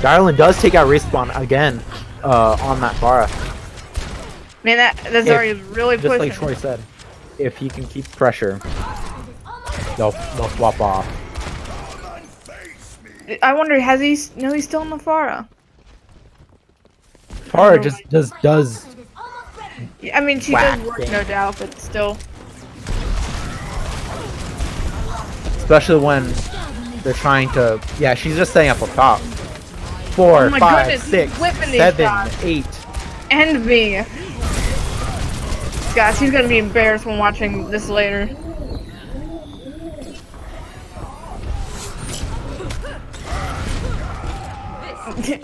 Darlin does take out respawn again on that Pharah. Man, that Zarya is really Just pushing. like Troy said, if he can keep pressure, they'll swap off. I wonder, has he? No, he's still in the Pharah. Pharah just does I mean, she Whack does work, thing. no doubt, but still. especially when they're trying to. Yeah, she's just staying up top. 4, Oh my 5, goodness, 6, whipping these 7, shots. 8. And me. Gosh, he's gonna be embarrassed when watching this later.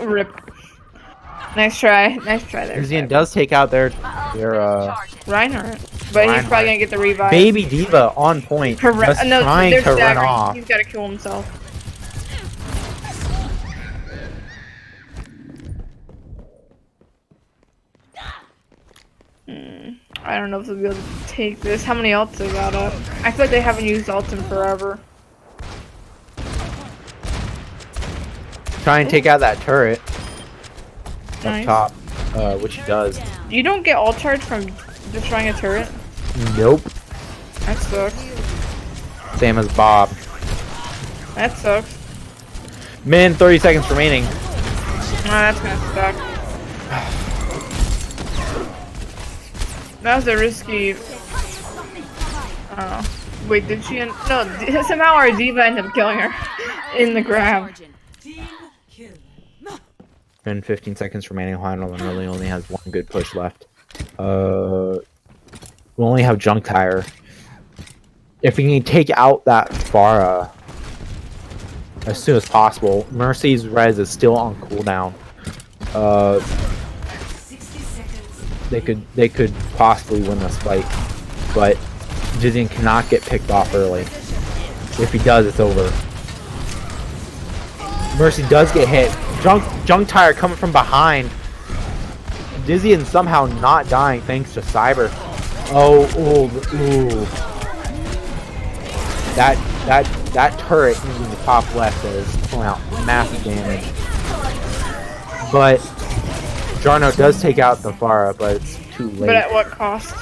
Rip. Nice try there. Museum does take out their Reinhardt. But he's Reinhardt. probably gonna get the revive. Baby Diva on point, just No, trying they're to run staggering. off. He's gotta kill himself. I don't know if they'll be able to take this. How many ults they got up? I feel like they haven't used ults in forever. Try and take out that turret Nice. up top, which he does. You don't get ult charge from destroying a turret? Nope. That sucks. Same as Bob. That sucks. Min, 30 seconds remaining. Oh, that's gonna suck. That was a risky. Oh. Wait, did she? No, somehow our diva ended up killing her in the grab. Team kill. Min, 15 seconds remaining. Heinlein really only has one good push left. We only have junk tire. If we can take out that Pharah as soon as possible, Mercy's res is still on cooldown. 60 seconds. They could possibly win this fight, but Jizian cannot get picked off early. If he does, it's over. Mercy does get hit. Junk tire coming from behind. Jizian somehow not dying thanks to Cyber. Oh, ooh. That turret in the top left is pulling out massive damage. But Jarno does take out the Pharah, but it's too late. But at what cost?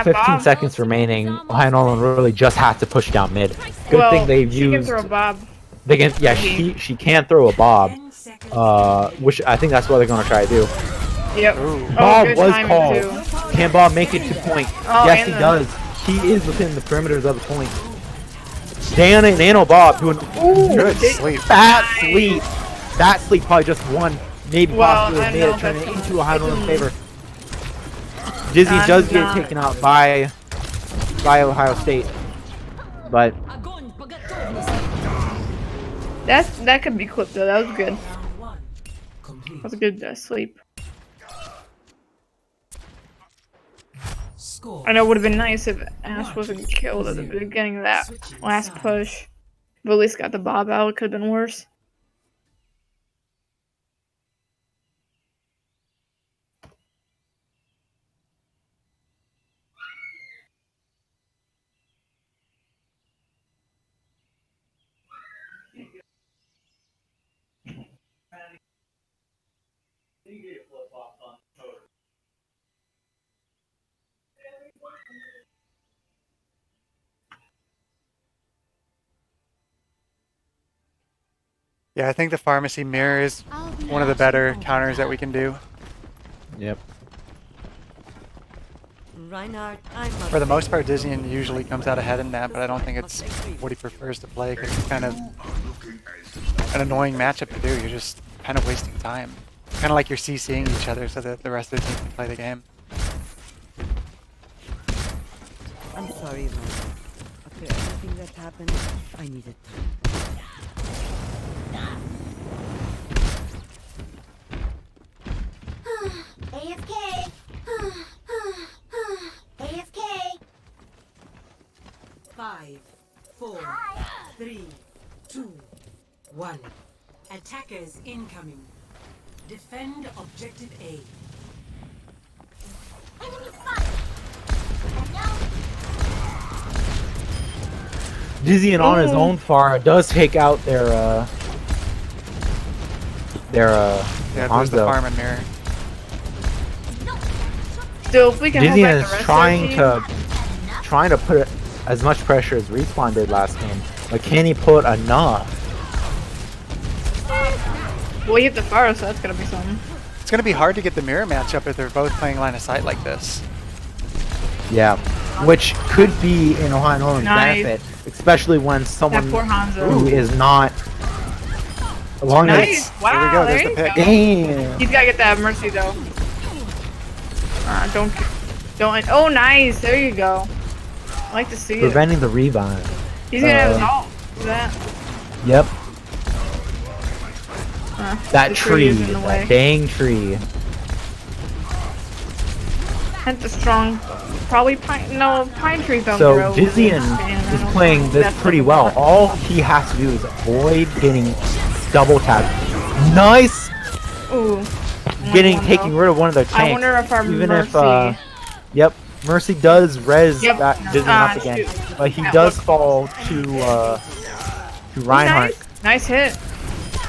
15 Bob? seconds remaining. Heinlein really just has to push down mid. Good Well, thing they've she can used. throw Bob. They can, yeah, she can throw a Bob. 10 seconds. Which I think that's what they're gonna try to do. Yep. Ooh. Oh, Bob good was timing, called. too. Can Bob make it to point? Oh, yes, and he the- does. He is within the perimeters of the point. Dan and Nano Bob doing Good sleep. fat sleep. That sleep probably just won, maybe Well, possibly I made know it turn it that's- into a Heinlein favor. Disney does get not. taken out by Ohio State, but That could be clipped though. That was good. Round one. was a good sleep. Score. I know it would have been nice if Ash wasn't killed at the beginning of that last push. But at least got the Bob out. It could have been worse. Yeah, I think the pharmacy mirror is one of the better counters that we can do. Yep. Reinhardt, For the most part, Dizian usually comes out ahead in that, but I don't think it's what he prefers to play because it's kind of an annoying matchup to do. You're just kind of wasting time. Kind of like you're CCing each other so that the rest of the team can play the game. I'm sorry, Reinhardt. After everything that happened, I needed time. AFK. AFK. 5, 4, 3, 2, 1. Attackers incoming. Defend objective A. Dizzy and on his own far does take out their Yeah, there's the Hanzo. farm and mirror. Still, if we can hold Dizzy back the is rest trying to put as much pressure as Respawn did last game, but can he put enough? Well, you hit the fire, so that's gonna be something. It's going to be hard to get the mirror matchup if they're both playing line of sight like this. Yeah, which could be in Ohio Norman's Nice. benefit, especially when someone That poor Hanzo. who is not along Nice. the Wow, There we go, there there's the you pick. go. damn. He's gotta get that mercy though. Don't. Oh, nice. There you go. I like to see it. Preventing the revive. He's gonna have his ult. See that? Yep, that the tree, is in the way. that dang tree. Hence the strong, probably pine tree thumb So throw. Dizian I is don't playing know. this That's pretty what I well. want. All he has to do is avoid getting double tapped. Nice, Ooh. taking rid of one of their tanks. I wonder if our Even mercy. if yep, Mercy does res Yep. that Dizian up again, Shoot. but he Yeah, does look. fall to Reinhardt. Nice hit.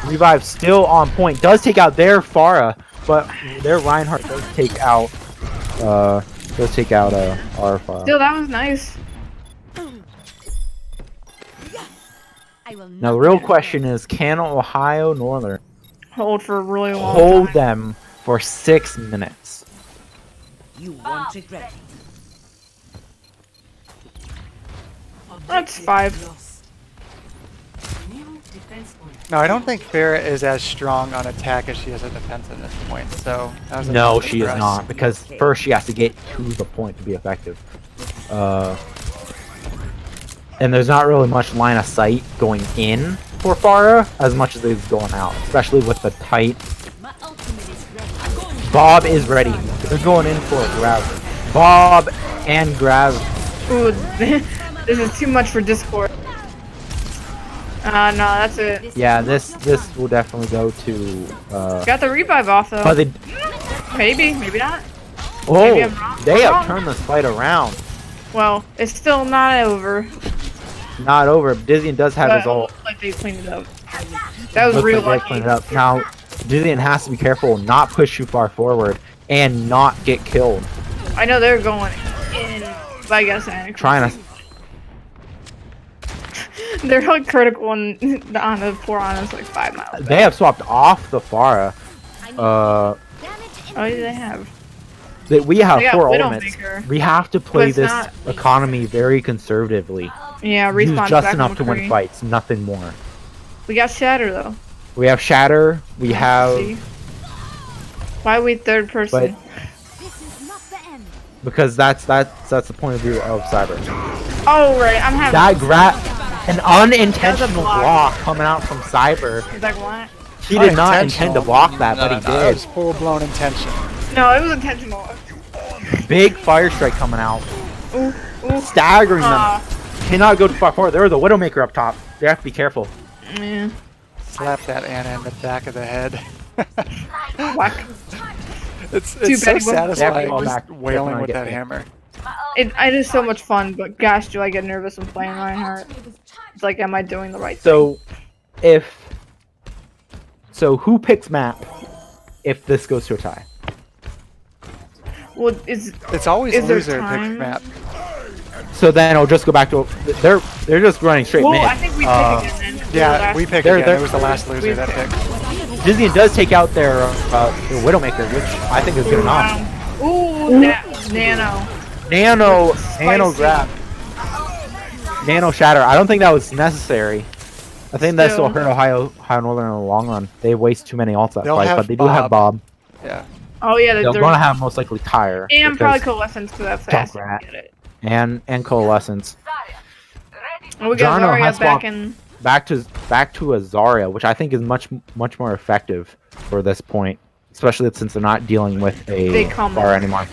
Revive still on point. Does take out their Pharah, but their Reinhardt does take out our Pharah. Still, that was nice. I will Now the not real let question is, can Ohio Northern Hold for a really long hold time. them for 6 minutes? you won't regret it. That's Objective 5. Lost. New defense point. No, I don't think Farah is as strong on attack as she is at defense at this point. So that was a No, big she is stress. not, because first she has to get to the point to be effective. And there's not really much line of sight going in for Pharah as much as it's going out, especially with the tight. My ultimate is ready. Bob is ready. They're going in for a grab. Bob and grab. Ooh, this is too much for Discord. No, that's it. Yeah, this will definitely go to. Got the revive off though. But they, Maybe not. oh, I'm wrong. they I'm have wrong. turned this fight around. Well, it's still not over. Not over. Dizian does have his But ult. like they cleaned it up. That was Looks real like they lucky. cleaned it up. Now, Dizian has to be careful, not push too far forward, and not get killed. I know they're going in, but I guess I Trying to. They're like critical on the poor honest like 5 miles. They have swapped off the Pharah. Oh, yeah, they have. We have They got 4 ultimates. Widowmaker. We have to play it's this not- economy very conservatively. Yeah, Use respawn just back enough on to win McCree. fights, nothing more. We got Shatter though. We have Shatter. We have See? Why are we third person? This is not the end. because that's the point of view of Cyber. Oh right, I'm having. That an unintentional block. block coming out from Cyber. He's like what? He did not intend to block that, but he No, that did. was full-blown intention. No, it was intentional. Big fire strike coming out, Ooh, ooh. staggering them. Cannot go too far forward. There was a Widowmaker up top. They have to be careful. Yeah. Slap that Anna in the back of the head. Whack. It's Too so bad he wasn't satisfying there. just wailing with Get that there. hammer. It is so much fun, but gosh, do I get nervous when playing Reinhardt. It's like, am I doing the right thing? So who picks map if this goes to a tie? Well, It's always Is there loser time? picks map. So then it'll just go back to they're just running straight well, mid. I think we pick again then. Yeah, we pick They're- again. they're- It was the last loser that picked. Disney does take out their Widowmaker, which I think is good enough. Ooh, Nano. Nano Spicy. grab. Nano shatter. I don't think that was necessary. I think that still hurt Ohio Northern in the long run. They waste too many ults that They'll fight, have but they do have Bob. Yeah. Oh yeah, They're they're gonna have most likely Tire. and because- probably Coalescence for that fast. Junkrat. Get it. and Coalescence. And we got Jarno Zarya has back swapped in. back to a Zarya, which I think is much more effective for this point, especially since they're not dealing with a Big combo. bar anymore.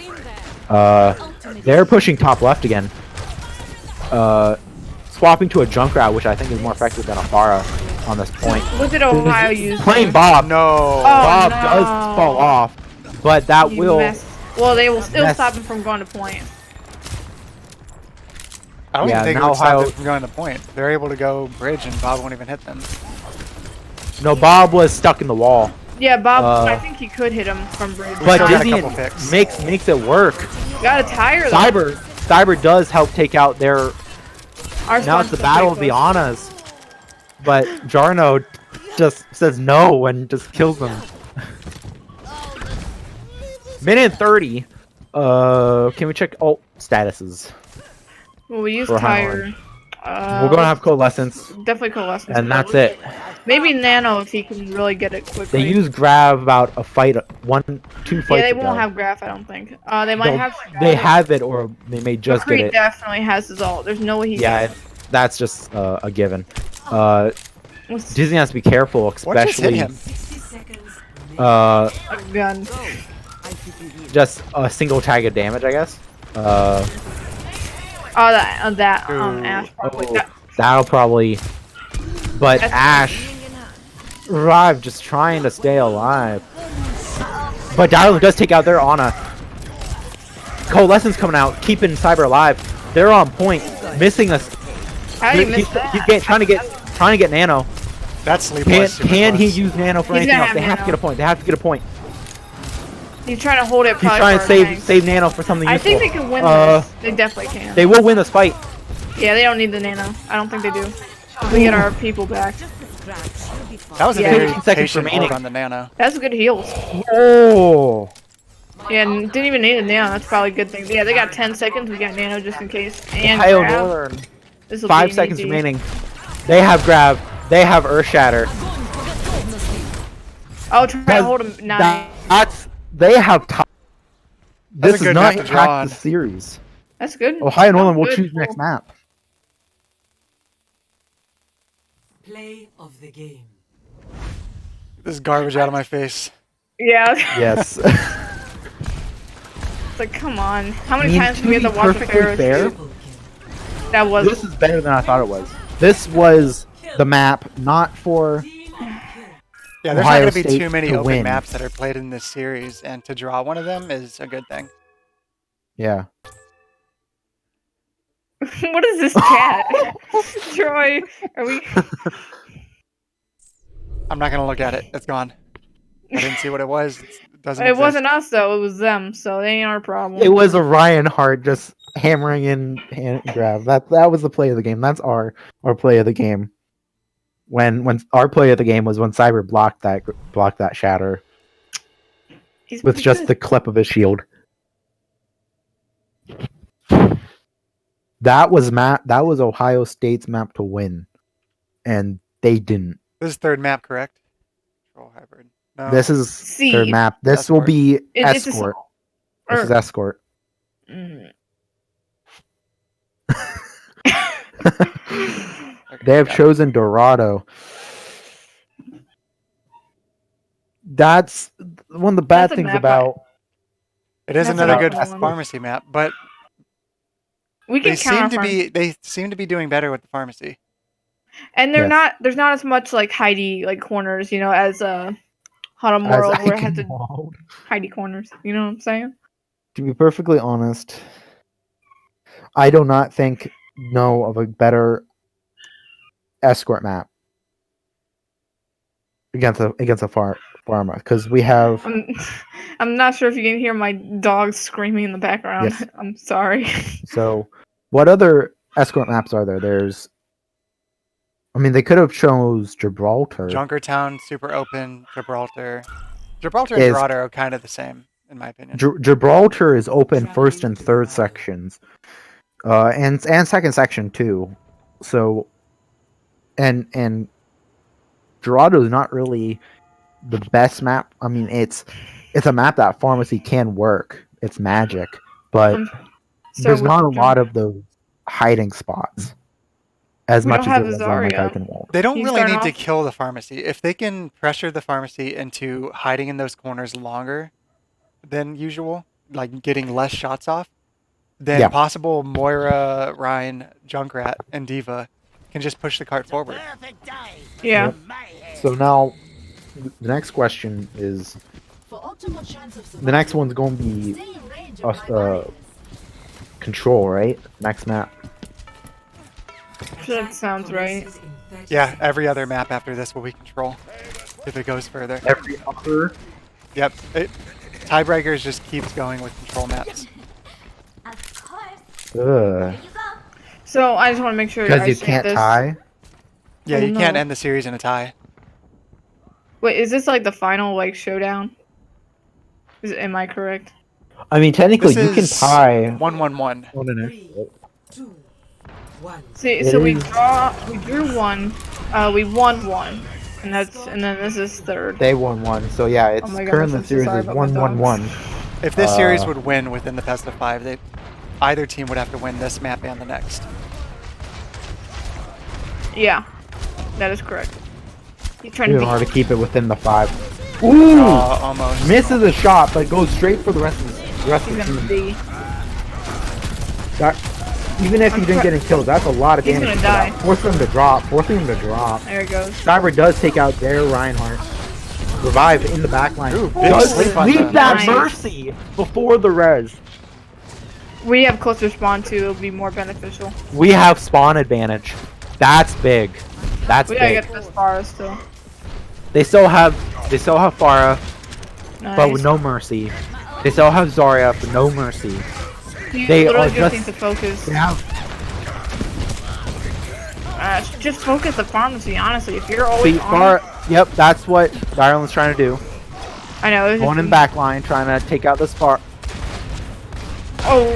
They're pushing top left again. Swapping to a Junkrat, which I think is more effective than a Pharah on this point. What did Ohio use? Playing Bob. No. Bob no. does fall off, but that You will. messed. Well, they will still mess- stop him from going to point. I don't Yeah, even think it now would stop Ohio- them from going to the point. They're able to go bridge and Bob won't even hit them. No, Bob was stuck in the wall, Yeah, Bob. Uh, I think he could hit him from bridge. but still got a Disney couple picks. makes it work. Got a tire. though. Cyber does help take out their. Our Now it's the sponsor's battle of the pretty close. Annas, but Jarno just says no and just kills them. Minute 30. Can we check ult statuses? Well, we use For tire. We're gonna have Coalescence, Definitely Coalescence. and that's it. Maybe Nano if he can really get it quickly. They use Grav about a fight, 2 fights Yeah, they ago. won't have Graph, I don't think. They might have. They have it, or they may just get McCree it. definitely has his ult. There's no way he. Yeah, that's just a given. What's Disney has to be careful, What just hit especially him? 60 seconds remaining. uh, a gun? just a single tag of damage, I guess. Oh, that Ooh. Ash probably. Oh, that'll probably. But That's- Ash, Rive just trying to stay alive. But Darling does take out their Ana. Coalescence coming out, keeping Cyber alive. They're on point, missing us. How do you miss that? He's trying to get Nano. That's sleepless. Can he use Nano for He's anything gonna else? have They have to Nano. get a point. They have to get a point. He's trying to hold it. He's Probably trying to for our tanks. save Nano for something I useful. think they can win this. They definitely can. They will win this fight. Yeah, they don't need the Nano. I don't think they do. We get our people back. That was a Yeah. very 15 seconds patient remaining. hold on the Nano. That's good heals. Oh. Yeah, and didn't even need a Nano. That's probably a good thing. Yeah, they got 10 seconds. We got Nano just in case. And Ohio grab. Northern. This'll 5 be seconds easy. remaining. They have Grab. They have Earth Shatter. Oh, try to hold him. Nine. They have top. That's a This is good not map to draw on. impact the series. That's good. Ohio Northern will Good. choose next map. Play of the game. This is garbage out of my face. Yeah. Yes. It's like, come on. How many I mean, times to do we have be to watch the perfectly Pharaohs? fair, Triple kill. That was. this is better than I thought it was. This was the map not for. Team kill. Yeah, there's Ohio not going to be State too many to open win. maps that are played in this series, and to draw one of them is a good thing. Yeah. What is this chat? Troy, are we? I'm not going to look at it. It's gone. I didn't see what it was. It doesn't It exist. wasn't us though. It was them. So they ain't our problem. It was a Ryan Hart just hammering in hand grab. That was the play of the game. That's our play of the game. When our play of the game was when Cyber blocked that shatter He's with pretty just good. the clip of his shield. That was Ohio State's map to win, and they didn't. This is third map, correct? Control hybrid. No. This is C. their map. This will Escort. be It's a escort. or- This is escort. Mm. Okay, They have got it. chosen Dorado. That's one of the bad That's a things map about. It is That's another about good Esports. pharmacy map, but We can count our they seem to be doing better with the pharmacy. and they're Yes. not. There's not as much like hidey like corners, you know, as Hot As World I where it can had the hold. hidey corners. You know what I'm saying? To be perfectly honest, I do not know of a better escort map against a farmer because we have I'm not sure if you can hear my dog screaming in the background. Yes. I'm sorry. so. What other escort maps are there? I mean, they could have chose Gibraltar. Junkertown, super open, Gibraltar. Gibraltar and Is- Dorado are kind of the same, in my opinion. Gibraltar is open first and third sections, and second section too. So, and Dorado is not really the best map. I mean, it's a map that pharmacy can work. It's magic, but there's not a lot of those hiding spots as We much don't as have there was on like Zarya. Iconwald. They don't He's really starting need to off- kill the pharmacy. If they can pressure the pharmacy into hiding in those corners longer than usual, like getting less shots off, then Yeah. possible Moira, Ryan, Junkrat, and Diva can just push the cart forward. Yeah. So now, the next question is the next one's going to be Control, right? Next map. That sounds right. Yeah, every other map after this will be Control, if it goes further. Every other. Yep, Tiebreakers just keeps going with Control maps. Ugh. So I just want to make sure Because I you say can't this. tie. Yeah, Oh, you can't no. end the series in a tie. Wait, is this like the final like showdown? Am I correct? I mean, technically, This you can is tie. 1-1-1. Oh, no, no. 3, 2, 1. See, It so we is- drew one, we won one, and then this is third. They won one. So yeah, it's Oh my goodness, currently I'm the so series sorry is about my 1-1-1. If this series Uh, would win within the best of 5, either team would have to win this map and the next. Yeah, that is correct. He's trying to Even be. hard to keep it within the 5. Ooh! Almost. Misses a shot, but goes straight for the rest of the He's team. gonna be. That, even if he didn't get any kills, that's a lot of He's damage. gonna for that. die. Forcing him to drop. There it goes. Cyber does take out their Reinhardt. Revive in the back line. Ooh, big Does sleep on leave the that Nice. Mercy before the res. We have closer spawn too. It'll be more beneficial. We have spawn advantage. That's big. That's We gotta big. get this far still. They still have Pharah, Nice. but with no mercy. They still have Zarya, but no mercy. You they literally are just just- need to focus. They have Just focus the pharmacy. Honestly, if you're always See, on, Pharah. Yep, that's what Ireland's trying to do. I know. It's Going in just- back line, trying to take out this Pharah. Oh,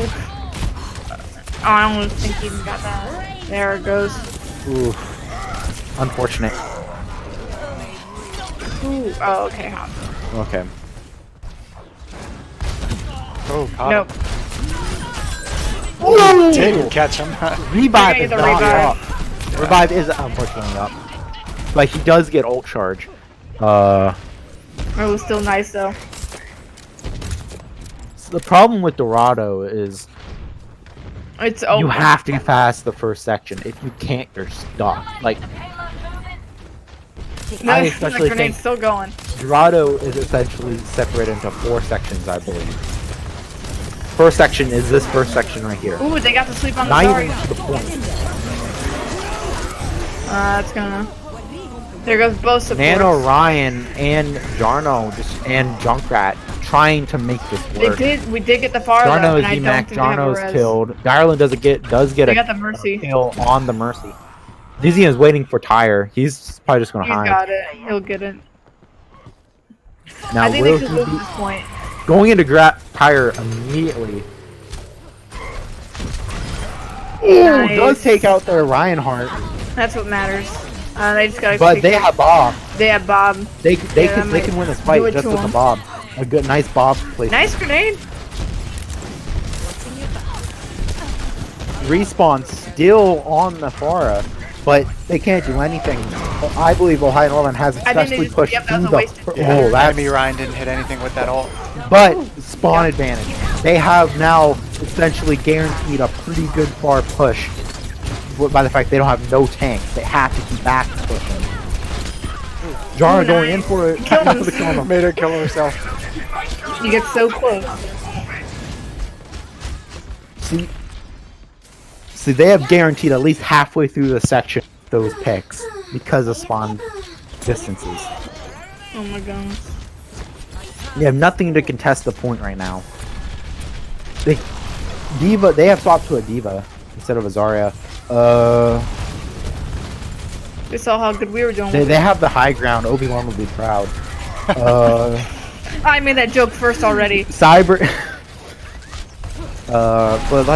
I don't think he even got that. There it goes. Ooh, unfortunate. Ooh. Oh, okay. Hop. Okay. Oh, caught Nope. him. Didn't catch him. Revive You're is gonna get not the up. Revive is unfortunately up, but he does get ult charge. It was still nice though. So the problem with Dorado is It's over. you have to get past the first section. If you can't, you're stuck. Like No, I the especially grenade's think still going. Dorado is essentially separated into 4 sections, I believe. First section is this first section right here. Ooh, they got to sleep on the Not Zarya. even to the point. That's gonna. There goes both supports. Nano, Ryan, and Jarno and Junkrat trying to make this work. We did get the far Jarno though, is and I don't DMAC, think they have a Jarno is res. killed. Darlin does get They a got the mercy. kill on the Mercy. Dizzy is waiting for Tyre. He's probably just gonna He's hide. got it. He'll get it. Now I think will they should he lose be this point. going into Tyre immediately? Ooh, Nice. does take out their Reinhardt, That's what matters. They just gotta. but take they it. have Bob. They have Bob. They Yeah, can win this fight do it just to with the him. Bob. A good nice Bob place. Nice grenade. Respawn still on the Pharah. but they can't do anything. I believe Ohio Northern has I think they successfully just- pushed yep, that was through a wasted the. Yeah, Oh, that's enemy Ryan didn't hit anything with that ult. but spawn advantage. They have now essentially guaranteed a pretty good far push by the fact they don't have no tanks. They have to keep back pushing. Jara going in for it. Kill him. For the kill. Made her kill herself. You get so close. See, they have guaranteed at least halfway through the section those picks because of spawn distances. Oh my god. You have nothing to contest the point right now. They have swapped to a Diva instead of a Zarya. They saw how good we were doing. They have the high ground. Obi-Wan will be proud. I made that joke first already. Cyber. But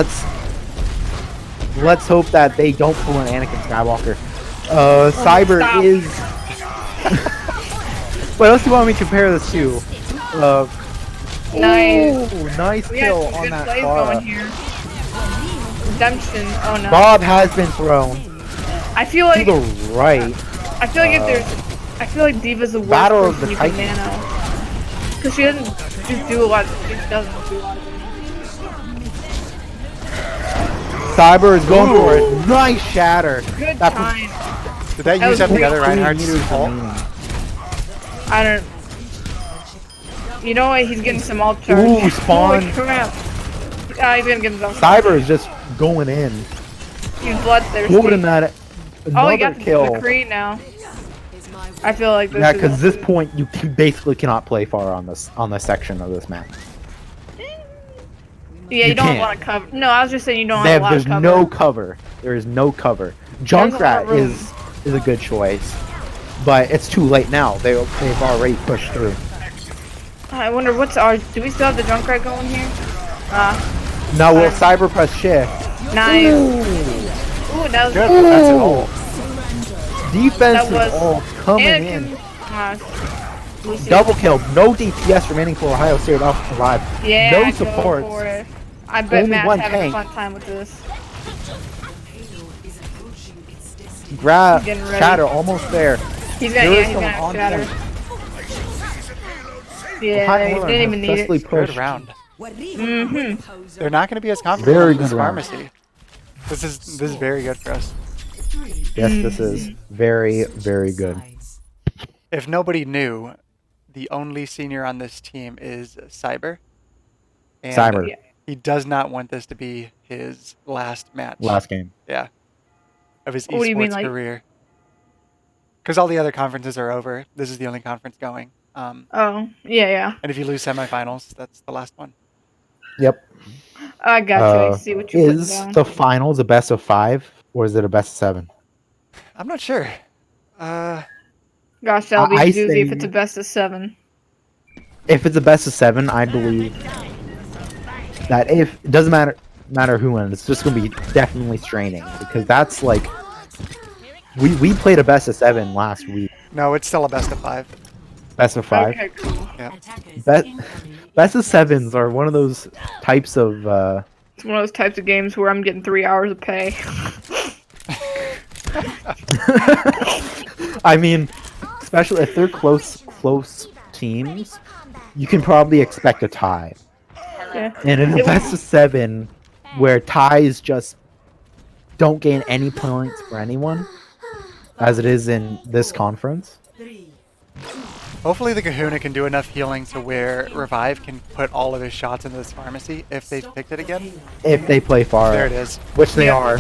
let's hope that they don't pull an Anakin Skywalker. Cyber stop. is. What else do you want me to compare this to? Nice. Ooh, nice We had kill some on good that plays Pharah. going here. Redemption. Oh no. Bob has been thrown I feel to like the right. I feel like if there's I feel like Diva's the worst Battle of person the using Titans. Nano. Because she doesn't just do a lot. She doesn't do a lot of it. Cyber is going for it. Nice shatter. Good That time. Did that That use was up the great. other Reinhardt's meters ult? remaining. I don't. You know what? He's getting some alt charge. Ooh, spawn. Holy crap. He's gonna get his own. Cyber is just going in. He's bloodthirsty. Holding that Oh, he another got the kill. Creed now. I feel like this Yeah, is. because at this point you basically cannot play far on this section of this map. Yeah, you you don't can't. want to cover. No, I was just saying you don't They have have, a lot of there's cover. no cover. There is no cover. There's a lot of Junkrat room. is a good choice, but it's too late now. They've already pushed through. I wonder what's our. Do we still have the Junkrat going here? Now will Cyber press shift? Nice. Ooh. Ooh, that was Good defensive ult. Defensive That was ult coming in. Lucy. Double kill. No DPS remaining for Ohio State alive. Yeah, No go support. for it. I bet Only Matt's one having tank. a fun time with this. Grab Getting ready. Shatter almost there. He's gonna, There yeah, is he's someone gonna on shatter. point. Yeah, Ohio he Northern didn't has even need it. successfully Good pushed. round. Mm-hmm. They're not going to be as confident Very in this good round. pharmacy. This is very good for us. Yes, this is very, very good. If nobody knew, the only senior on this team is Cyber. And Cyber, Yeah. he does not want this to be his last match. last game. Yeah. Of his What do you mean, esports like- career. Because all the other conferences are over. This is the only conference going. Oh, yeah. And if you lose semifinals, that's the last one. Yep. I got you. I see what you're putting Is down. the finals a best of 5 or is it a best of 7? I'm not sure. Gosh, that'll be a I doozy if say- it's a best of 7. If it's a best of 7, I believe that if it doesn't matter who wins, it's just gonna be definitely straining because that's like we played a best of 7 last week. No, it's still a best of 5. Best of 5. Okay, cool. Best of 7s are one of those types of It's one of those types of games where I'm getting 3 hours of pay. I mean, especially if they're close teams, you can probably expect a tie. Yeah. And in a best of 7, where ties just don't gain any points for anyone, as it is in this conference. Hopefully the Kahuna can do enough healing to where Revive can put all of his shots into this pharmacy if they've picked it again. If they play far, There it is. which they Yeah. are.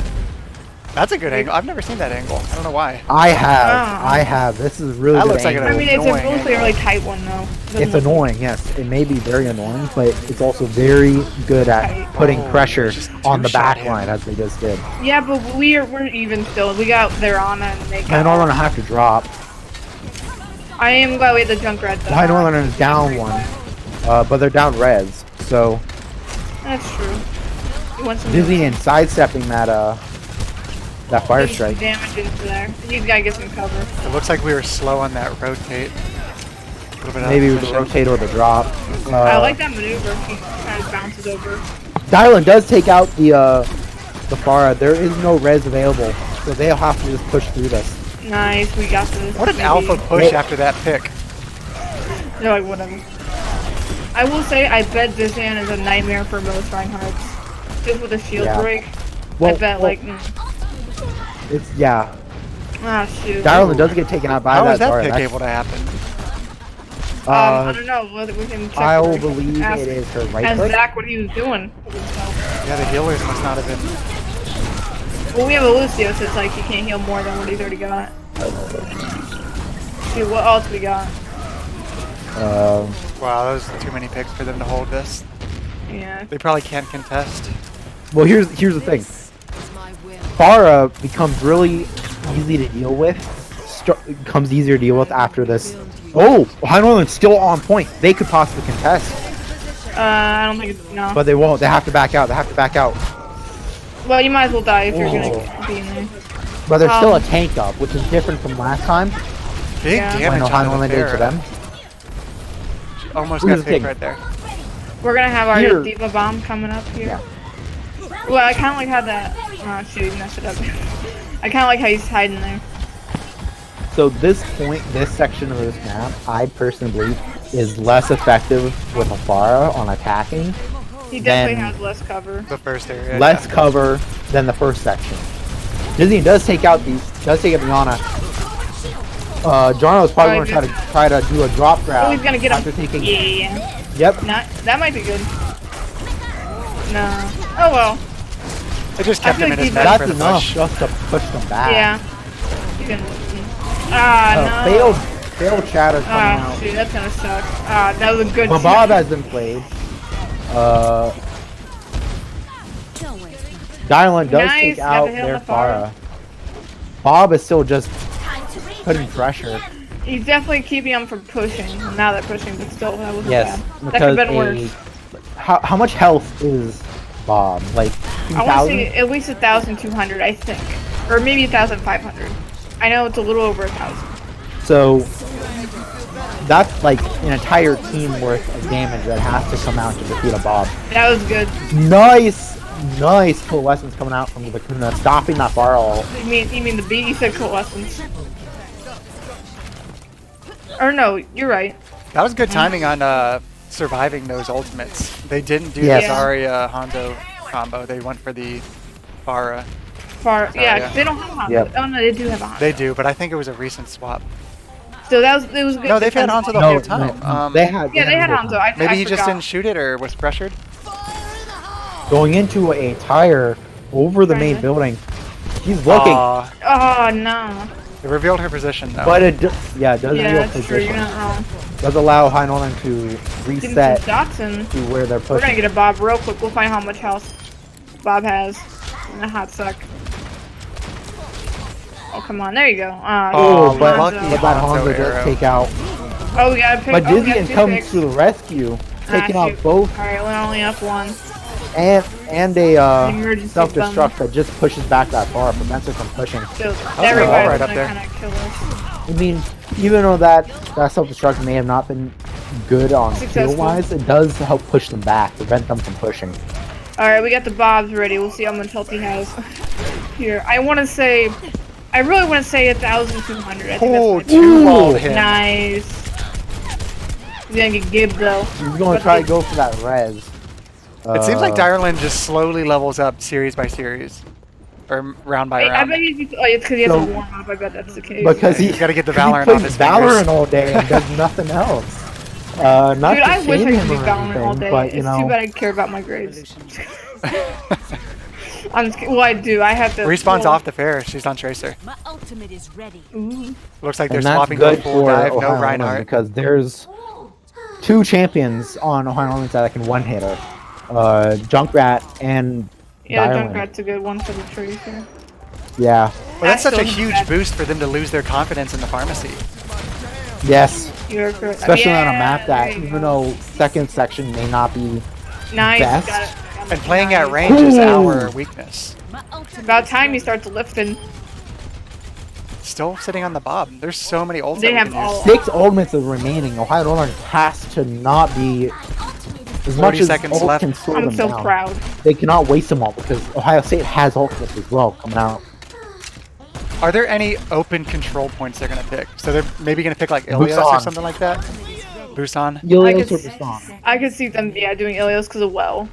That's a good angle. I've never seen that angle. I don't know why. I have. Ah. I have. This is really That good looks like an angle. I mean, it's annoying mostly a angle. really tight one, though. Doesn't It's look- annoying, yes. It may be very annoying, but it's also very good at putting Oh, pressure just on the two-shot back him. line, as they just did. Yeah, but we're even still. We got their Ana and they got. High Northern have to drop. I am glad we had the Junkrat though. High Northern is down 1, but they're down res. So That's true. You want some Dizzy and sidestepping that fire get some strike. damage into there. He's gotta get some cover. It looks like we were slow on that rotate. A little bit out of Maybe with the position. rotate or the drop. I like that maneuver. He kind of bounces over. Dylan does take out the the Pharah, there is no res available, so they'll have to just push through this. Nice, we got this. What an Maybe. alpha push Yeah. after that pick. They're like, whatever. I will say, I bet this hand is a nightmare for most tryhards. Just with the shield Yeah. break. Well, I bet, well, like, it's yeah. ah, shoot. Darlin does get taken out by How that is that Pharah. pick That's- able to happen? I don't know. We can check. I'll we can believe ask, it is her right ask click. Zach what he was doing. Yeah, the healers must not have been. Well, we have a Lucio, so it's like he can't heal more than what he's already got. See, what else we got? Wow, that was too many picks for them to hold this. Yeah. They probably can't contest. Well, here's the thing. Pharah becomes really easy to deal with. Becomes easier to deal with after this. Oh, High Northern's still on point. They could possibly contest, I don't think it's no. but they won't. They have to back out. They have to back out. Well, you might as well die if you're Oh. gonna be in there. But there's still a tank up, which is different from last time. Big Yeah. When damage High on the Northern did to Pharah. them. Almost Here's got the picked thing. right there. We're gonna have our Here. Diva Bomb coming up here. Yeah. Well, I kind of like how that. Oh, shoot, he messed it up. I kind of like how he's hiding there. So this point, this section of this map, I personally believe, is less effective with a Pharah on attacking. He definitely Then- has less cover. The first area. Less yeah. cover than the first section. Disney does take out the Yana. Jarno's probably Oh, going to try to do a drop grab. Oh, he's gonna get him. after taking. Yeah. Yep. Not, that might be good. No. Oh well. They just I kept feel him in like his these- mech for That's the enough push. just to push them back. Yeah. You can. Ah no. Failed chatter coming Ah out. shoot, that's gonna suck. Ah, that was a good. But Bob has been played. Dylan does Nice, take got out the hit on their the Pharah. Pharah. Bob is still just putting pressure. He's definitely keeping him from pushing. Now that pushing, but still, that wasn't Yes, bad. That could because have been worse. how much health is Bob? Like I want to 2,000? say at least 1,200, I think, or maybe 1,500. I know it's a little over 1,000. So that's like an entire team worth of damage that has to come out to defeat a Bob. That was good. Nice coalescence coming out from the Kuna, stopping that Pharah ult. You mean the beat? You said coalescence. Or no, you're right. That was good timing on surviving those ultimates. They didn't do Yes. the Zarya Hanzo combo. They went for the Pharah. Far, Oh, yeah, yeah. 'cause they don't have Hanzo. Yep. Oh no, they do have a Hanzo. They do, but I think it was a recent swap. So that was it was good. No, they've had Hanzo the whole time. they had. Yeah, they had Hanzo. Maybe I he just forgot. didn't shoot it or was pressured. Going into a tire over the main Kinda. building. He's looking, Oh no. It revealed her position though. but it does Yeah, reveal that's true. position. You're not wrong. Does allow High Northern to Getting some reset shots in. to where they're We're gonna pushing. get a Bob real quick. We'll find how much health Bob has in a hot sec. Oh come on, there you go. Oh, Oh, but, lucky but that Hanzo Hanzo arrow. does take out. Oh, we gotta pick. But oh, we got Dizzy two comes picks. to the rescue, taking Ah, out shoot. both Alright, we only have one. and a Emergency self-destruct that just pushes back that far, prevents it from pushing. So all everybody's right up gonna there. kind of kill us. I mean, even though that self-destruct may have not been good on Successful. skill-wise, it does help push them back, prevent them from pushing. Alright, we got the Bobs ready. We'll see how much health he has. Here, I want to say, I really want to say 1,200. I think Oh, that's my two-walled him. Nice. He's gonna get gibbed though. He's going to try to go for that res. It seems like Uh, Direlin just slowly levels up series by series. Or round by I round. bet he's. Oh, it's because he has So- a warm up. I bet that's the case. because He's gotta get the he Valorant plays off his Valorant fingers. all day and does nothing else. Not Dude, to I wish shame I could him be or Valorant all anything, day. but you It's too know, bad I care about my grades. Well, I do. I have to. Respawn's well, off the fair. She's on Tracer. My ultimate is ready. Ooh. Looks like they're and that's swapping to a good full for dive. No Ohio Northern Reinhardt. because there's two champions on Ohio Northern that can one hit her. Junkrat and Yeah, Diamond. Junkrat's a good one for the Tracer. Yeah. Well, that's such a That's so huge bad. boost for them to lose their confidence in the pharmacy. Yes. You're correct. Especially on a Yeah, map that, there you even go. though second section may not be Nice. best. Got it. And playing at range is Ooh. our weakness. My ultimate About is time he ready. starts lifting. Still sitting on the bob. There's so many ults They that we have can all- use. 6 ultimates are remaining. Ohio Northern has to not be As 40 much as seconds ult left. can slow I'm them so down, proud. they cannot waste them all because Ohio State has ultimates as well coming out. Are there any open control points they're going to pick? So they're maybe going to pick like Ilios or Busan. something like that? Busan? Ilios or could- Busan. I could see them, yeah, doing Ilios because of well.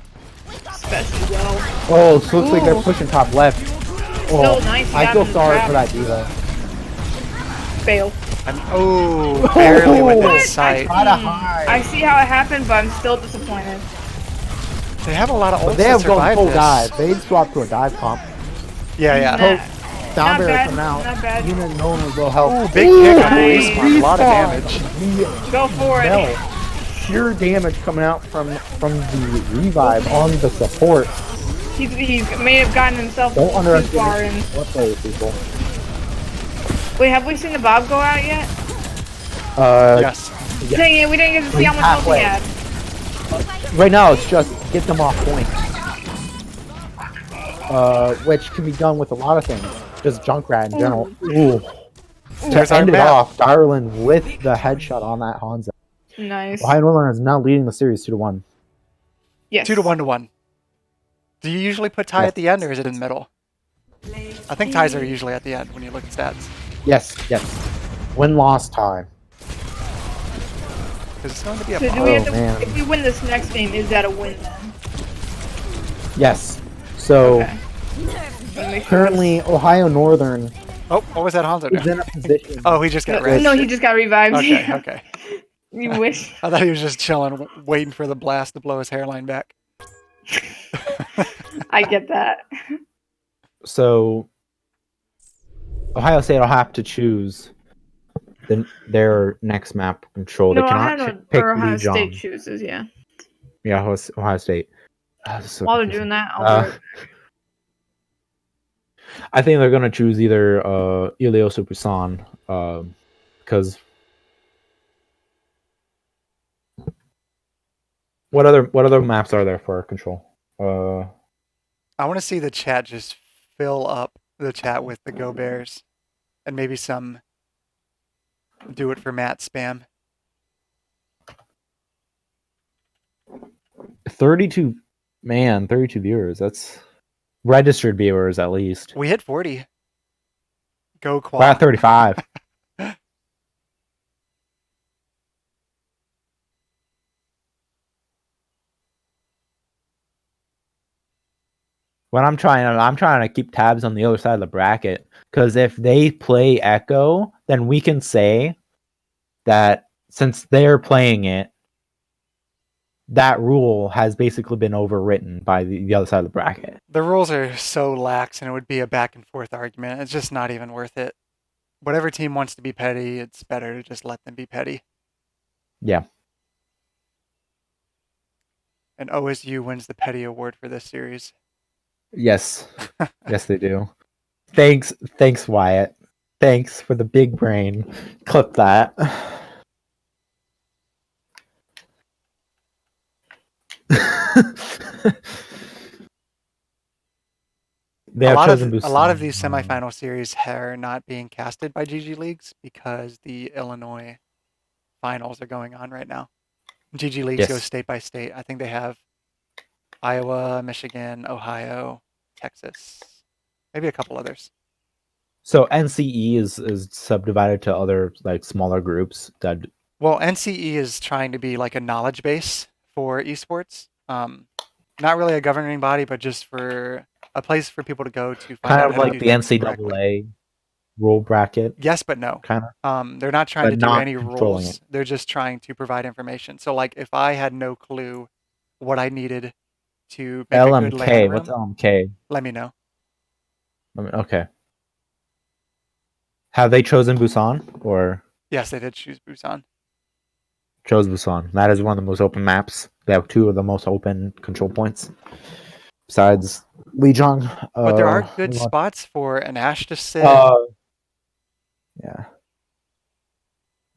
Especially well. Oh, so looks like they're Ooh. pushing top left. Oh, So nice, you I got feel him in the sorry trap. for that diva. Fail. Oh, barely within What? sight. Try to hide. I see how it happened, but I'm still disappointed. They have a lot of ults But they to have gone survive full this. dive. They swapped to a dive comp. Yeah, yeah. Nah, Down not bear bad, coming out. not bad. Even no one will help. Ooh, big pick on the Nice. respawn. A lot of damage. Go for it. No. Pure damage coming out from the revive on the support. He may have gotten himself Don't too far underestimate in. what play, people. Wait, have we seen the Bob go out yet? Yes. Yeah. Dang it, we didn't get to see how much health he had. Right now, it's just get them off point. Which can be done with a lot of things. Just Junkrat in general. Ooh. There's To our end it map. off, Darlin with the headshot on that Hanzo. Nice. Ohio Northern is now leading the series 2-1. Yes. 2 to 1 to 1. Do you usually put tie Yes. at the end or is it in the middle? I think ties are usually at the end when you look at stats. Yes, yes. Win-loss time. Because it's going to be a So do bomb. we have to, man. if we win this next game, is that a win then? Yes. So Okay. Wanna make sure currently, Ohio Northern Oh, what was that Hanzo is doing? in a position. Oh, he just got that's- red. No, he just got revived. Okay, okay. You wish. I thought he was just chilling, waiting for the blast to blow his hairline back. I get that. So Ohio State will have to choose their next map control. No, They Ohio, cannot pick or Ohio Lee State Jong. chooses, yeah. Yeah, Ohio State. Ah, this is so While they're confusing. doing that, I'll do it. I think they're gonna choose either Ilios or Busan, because what other maps are there for control? I want to see the chat just fill up the chat with the Go Bears. And maybe some do it for Matt spam. 32 viewers. That's registered viewers at least. We hit 40. Go We're Quad. at 35. When I'm trying to keep tabs on the other side of the bracket, because if they play Echo, then we can say that since they're playing it, that rule has basically been overwritten by the other side of the bracket. The rules are so lax and it would be a back and forth argument. It's just not even worth it. Whatever team wants to be petty, it's better to just let them be petty. Yeah. And OSU wins the petty award for this series. Yes. Yes, they do. Thanks, Wyatt. Thanks for the big brain. Clip that. They have chosen A lot of Busan. these semifinal series are not being casted by GGleagues because the Illinois finals are going on right now. GGleagues Yes. goes state by state. I think they have Iowa, Michigan, Ohio, Texas, maybe a couple others. So NCE is subdivided to other like smaller groups that. Well, NCE is trying to be like a knowledge base for esports. Not really a governing body, but just for a place for people to go to find Kind out of how to like do the things correctly. NCAA rule bracket, Yes, but no. kind of. They're not trying But to do not any controlling rules. it. They're just trying to provide information. So, like, if I had no clue what I needed to make a good LMK, LAN what's room, LMK? let me know. Okay. Have they chosen Busan or Yes, they did choose Busan. chose Busan? That is one of the most open maps. They have two of the most open control points. Besides Lijiang. But there are good spots for an Ash to sit. Yeah.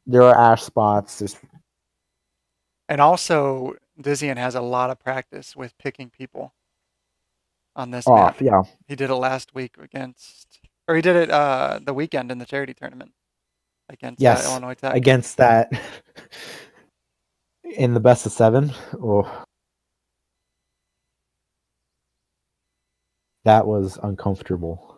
There are Ash spots. There's And also, Dizian has a lot of practice with picking people on this map. yeah. He did it last week or he did it the weekend in the charity tournament against Yes. Illinois Tech. Against that in the best of 7. Oh. That was uncomfortable.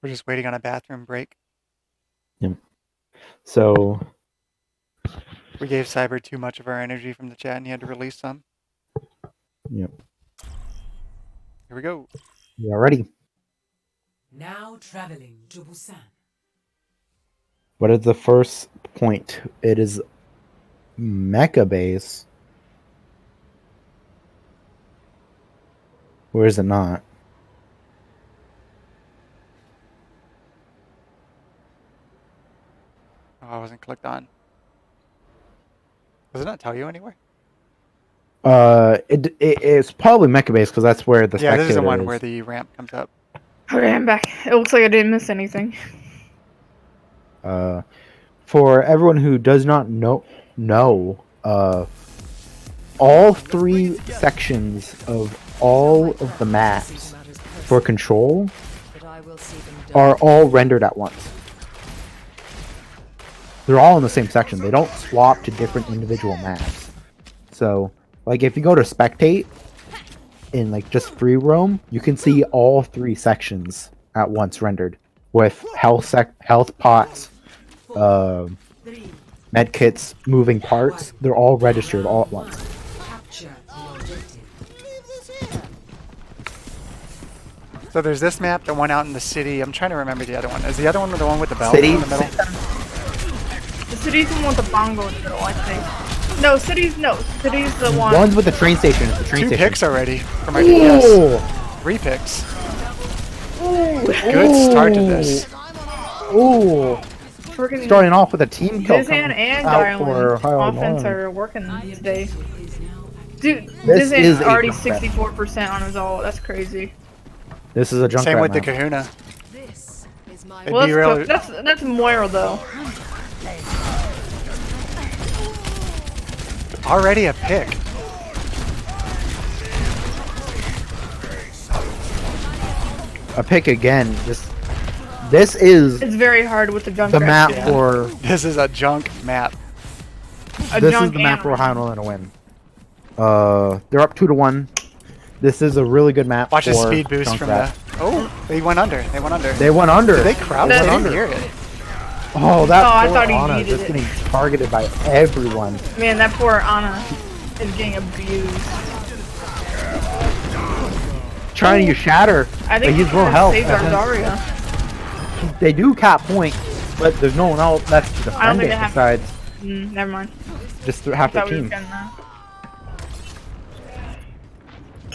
We're just waiting on a bathroom break. So, We gave Cyber too much of our energy from the chat and he had to release some. yep. Here we go. We are ready. Now traveling to Busan. What is the first point? It is Mecha Base. Where is it not? Oh, I wasn't clicked on. Does it not tell you anywhere? It's probably Mecha Base because that's where the Yeah, this is the spectator one where the ramp comes up. Okay, I'm back. It looks like I didn't miss anything. For everyone who does not know, all 3 sections of all of the maps for control are all rendered at once. They're all in the same section. They don't swap to different individual maps. So, like if you go to spectate in like just free roam, you can see all 3 sections at once rendered with health pots, med kits, moving parts. They're all registered all at once. Capture the objective. So there's this map, the one out in the city. I'm trying to remember the other one. Is the other one the one with the bell City? in the middle? The city's the one with the bongo in the middle, I think. No, city's the one. One's with the train station. It's the train 2 station. picks already for my DPS. Ooh. 3 picks. Ooh. Good start to this. Ooh. Freaking Starting off with a team kill Dizan coming and out for Diamond Ohio offense North. are working today. Dude, This Dizan is is a already jump bet. 64% on his ult. That's crazy. This is a junk Same with the map. Kahuna. This is my It'd Well, be that's, really. that's Moira though. Already a pick. A pick again. This is It's very hard with the junk the map Yeah. for. This is a junk map. This is the map for Ohio North to win. They're up 2-1. This is a really good map. Watch a for speed boost from the. Junkrat. Oh, they went under. They went under. They went under. Did they crouch? That's- I didn't hear it. Oh, that Oh, I poor thought he Ana is needed just it. getting targeted by everyone. Man, that poor Ana is getting abused. Trying to use Shatter. I But think he's he's low gonna health. save our Zarya. They do cap point, but there's no one else that's to I don't defend think it they have- besides Never mind. just half the Thought we were team. getting that.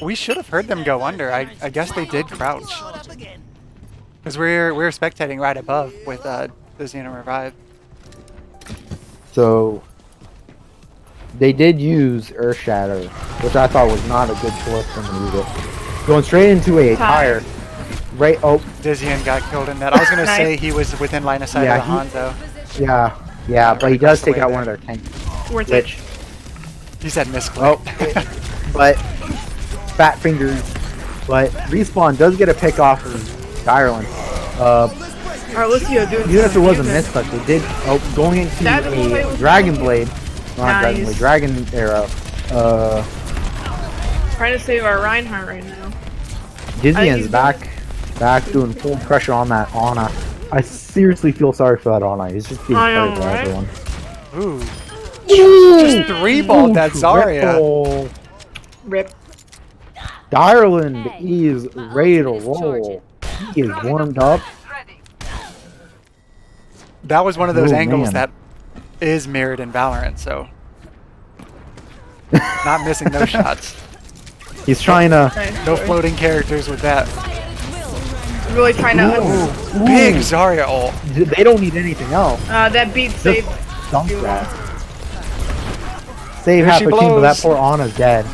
We should have heard them go under. I guess they did crouch. Because we're spectating right above with Dizzy and Revive. So they did use Earth Shatter, which I thought was not a good choice for them to use it. Going straight into a tire. Right. Oh, Dizzy got killed in that. I was gonna Nice. say he was within line of sight Yeah, of the Hanzo. yeah, but he does take out away one of their tanks. Worth Which, He said misclick. oh, but fat fingers. But Respawn does get a pick off of Ireland. Arlucio doing Even if it was a music. misclick, they did. Oh, going into That's what it a was. Dragon Blade. Not Nice. Dragon Blade, Dragon Arrow. Trying to save our Reinhardt right now. Dizzy's he's back doing full pressure on that Ana. I seriously feel sorry for that Ana. He's just being I know, played by right? everyone. Ooh. Just 3-balled that Zarya. Triple. Rip. Ireland is ready to roll. He is warmed up. That was one of those Oh, angles man. that is mirrored in Valorant, so not missing those shots. He's trying to. Nice. No floating characters with that. Really trying to. Big Zarya ult. They don't need anything else. That beat Just saved. dunk that. Save Here half she the team, but that blows. poor Ana's dead.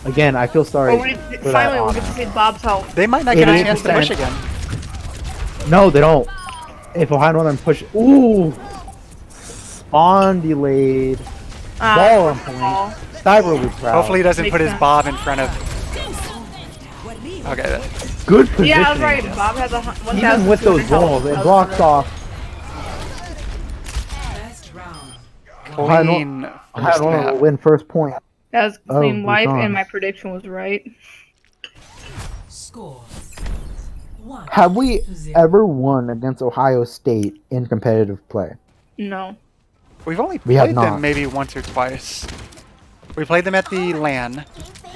Again, I feel sorry. Oh, for finally, that we'll get to see Bob's help. They might not get a chance to 88%. push again. No, they don't. If Ohio Northern push, ooh, spawn delayed, ball on point. Cyber will be proud. Hopefully he doesn't Makes put his sense. Bob in front of. Okay. Good positioning. Yeah, I was right. Bob has a 1,000. Even with those balls, it blocks off. First round. Clean Ohio first Northern will map. win first point. That was Oh, clean wipe, Busan. and my prediction was right. Score. 1 Have we to 0. ever won against Ohio State in competitive play? No. We've only We have played not. them maybe once or twice. We played them at the LAN.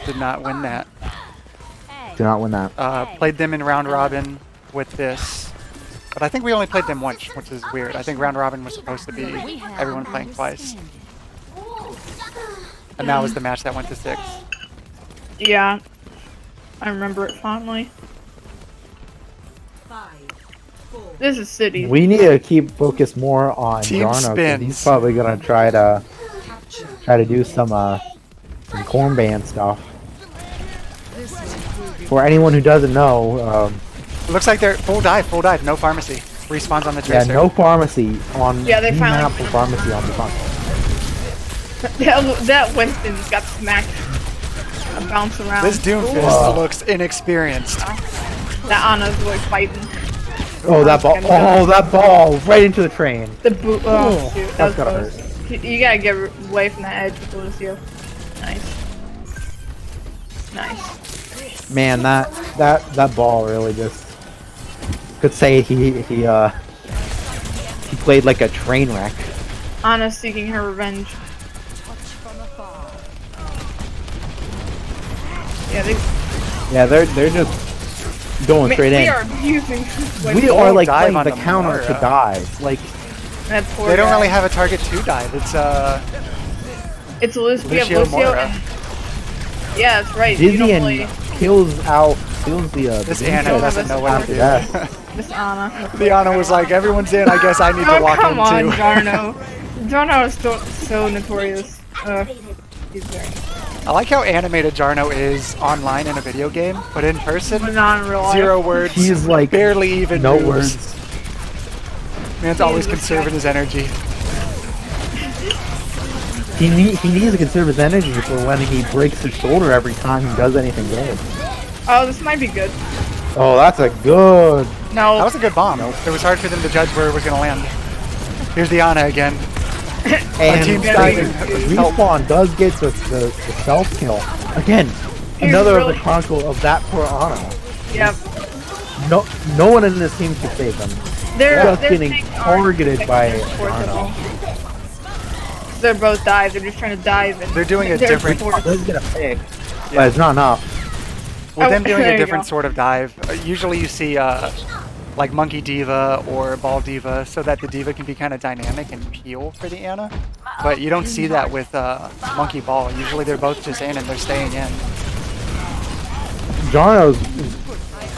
Did not win that. Do not win that. Played them in round robin with this. But I think we only played them once, which is weird. I think round robin was supposed to be everyone playing twice. And that was the match that went to 6. Yeah. I remember it fondly. 5, 4, This is City. We need to keep focus more on Team Jarno, 'cause spins. he's probably gonna try to do some corn band stuff. For anyone who doesn't know, It looks like they're full dive, no pharmacy. Respawns on the yeah, tracer. no pharmacy on Yeah, they the finally map put for him pharmacy on the front. That Winston got smacked. Bounce around. This Doomfist Whoa. looks inexperienced. That Anna's like fighting. Oh, that ball! Oh, that ball! Right into the train. The boot. Oh, shoot. That was That's gotta close. You gotta get away from that edge with OSU. Nice. Nice. Man, that ball really just could say he played like a train wreck. Anna's seeking her revenge. Yeah, They're just going straight we in. are using. We are like dive playing on the the counter to Mara. dive. Like That's poor They don't guy. really have a target to dive. It's It's Lucio. We have Lucio Lucio. Mora. And... Yeah, that's right. You don't play Vivian kills the This the Anna defense doesn't know what after to do. that. Miss Anna. Liana was like, everyone's in, I guess I need to Oh, walk come in on, too. Jarno. Jarno is so notorious. He's very. I like how animated Jarno is online in a video game, but in person, But not in real life. 0 words, He's like barely even no moves. words. Man's always conserving his energy. He needs to conserve his energy for when he breaks his shoulder every time he does anything good. Oh, this might be good. Oh, that's a good. That No. was a good bomb. It was hard for them to judge where it was going to land. Here's the Ana again. And team's diving. Respawn does get the self kill. Again, Here's another of really- the chronicle of that poor Ana. Yep. No one in this team could save them. They're Just getting things aren't targeted by sports at Jarno. all. They're both dive. They're just trying to dive. And They're doing a they're different- sports. Does get a pick, but it's not enough. With them doing there a you different go. sort of dive, usually you see like Monkey Diva or Ball Diva, so that the Diva can be kind of dynamic and peel for the Ana. But you don't see that with Monkey Ball. Usually they're both just in and they're staying in. Jarno's.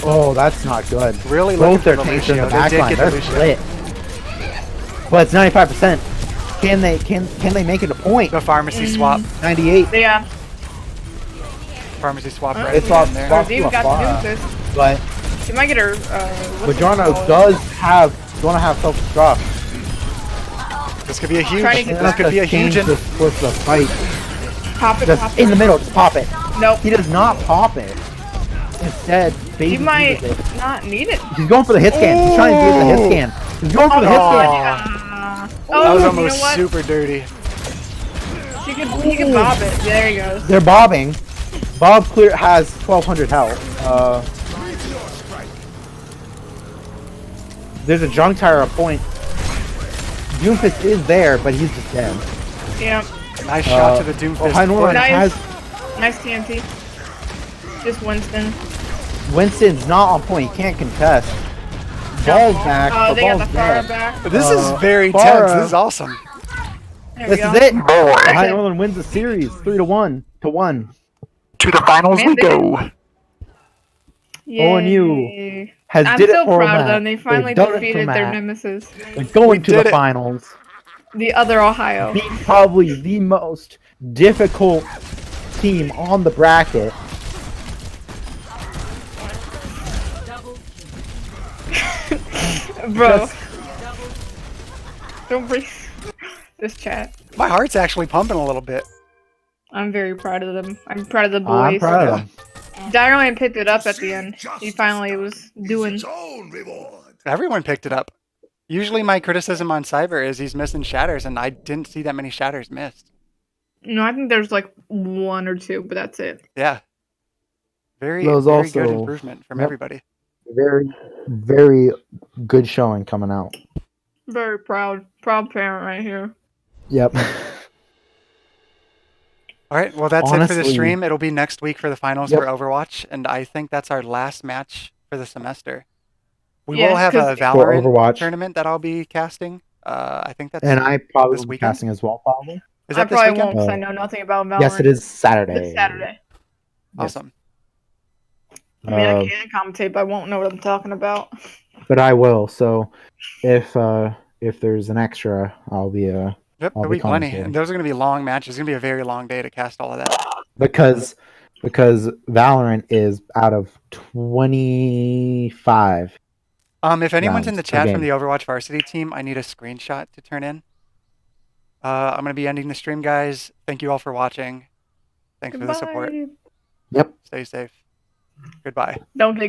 Oh, that's not good. Really Both looking their for the tanks in the Lucio. They back did line. get the They're Lucio. split. But it's 95%. Can they make it a point? The pharmacy swap. 98. Yeah. Pharmacy swap right It's at the off- end there. off- Diva got Far. to do this. But She might get her. but Jarno does have self-destruct. This could be a huge. Trying to get This could be a huge. the course of the fight. Pop it. Just Pop in it. the middle, just pop it. Nope. He does not pop it. Instead, baby You might uses it. not need it. He's going for the hit scan. He's trying to do the hit scan. He's going for the hit Oh. scan. Oh, That was you almost know what? super dirty. He could bob it. There he goes. They're bobbing. Bob clear has 1200 health. There's a junk tire at point. Doomfist is there, but he's just dead. Yeah. Nice shot to the Doomfist. Ohio Northern Nice. has Nice TNT. Just Winston. Winston's not on point. He can't contest. Ball's back. Oh, but they got ball's the far dead. back. This is very Farah- tense. This is awesome. There we This go. is it. Ohio it. Northern wins the series 3-1 to 1. To the finals Man, we they go. ONU Yay. Has I'm did so it for proud of Matt. them. They finally They've done it for defeated their Matt. nemesis. They're going to did the it. finals. The other Ohio. Probably the most difficult team on the bracket. Bro, Just- don't bring this chat. My heart's actually pumping a little bit. I'm very proud of them. I'm proud of the boys. I'm proud of them. Dyrone picked it up at the end. He finally was doing. Everyone picked it up. Usually my criticism on Cyber is he's missing shatters, and I didn't see that many shatters missed. No, I think there's like 1 or 2, but that's it. Yeah. Very, There was very good also- improvement from Yep. everybody. Very, very good showing coming out. Very proud parent right here. Yep. All right, well, that's it for the Honestly- stream. It'll be next week for the finals Yep. for Overwatch, and I think that's our last match for the semester. We Yeah, will have a 'cause- For Valorant Overwatch. tournament that I'll be casting. I think that's And I probably This will be weekend? casting as well, probably. is I that this probably weekend? won't because I Uh, know nothing about Valorant. Yes, it is Saturday. This Saturday. Yes. Awesome. I mean, I Uh, can commentate, but I won't know what I'm talking about. but I will. So, if there's an extra, I'll be Yep, I'll there'll be be plenty. commentating. And those are going to be long matches. It's going to be a very long day to cast all of that. because Valorant is out of 25. If anyone's in Rounds the per chat from game. the Overwatch Varsity team, I need a screenshot to turn in. I'm going to be ending the stream, guys. Thank you all for watching. Thanks for the support. Goodbye. Yep. Stay safe. Goodbye. Don't take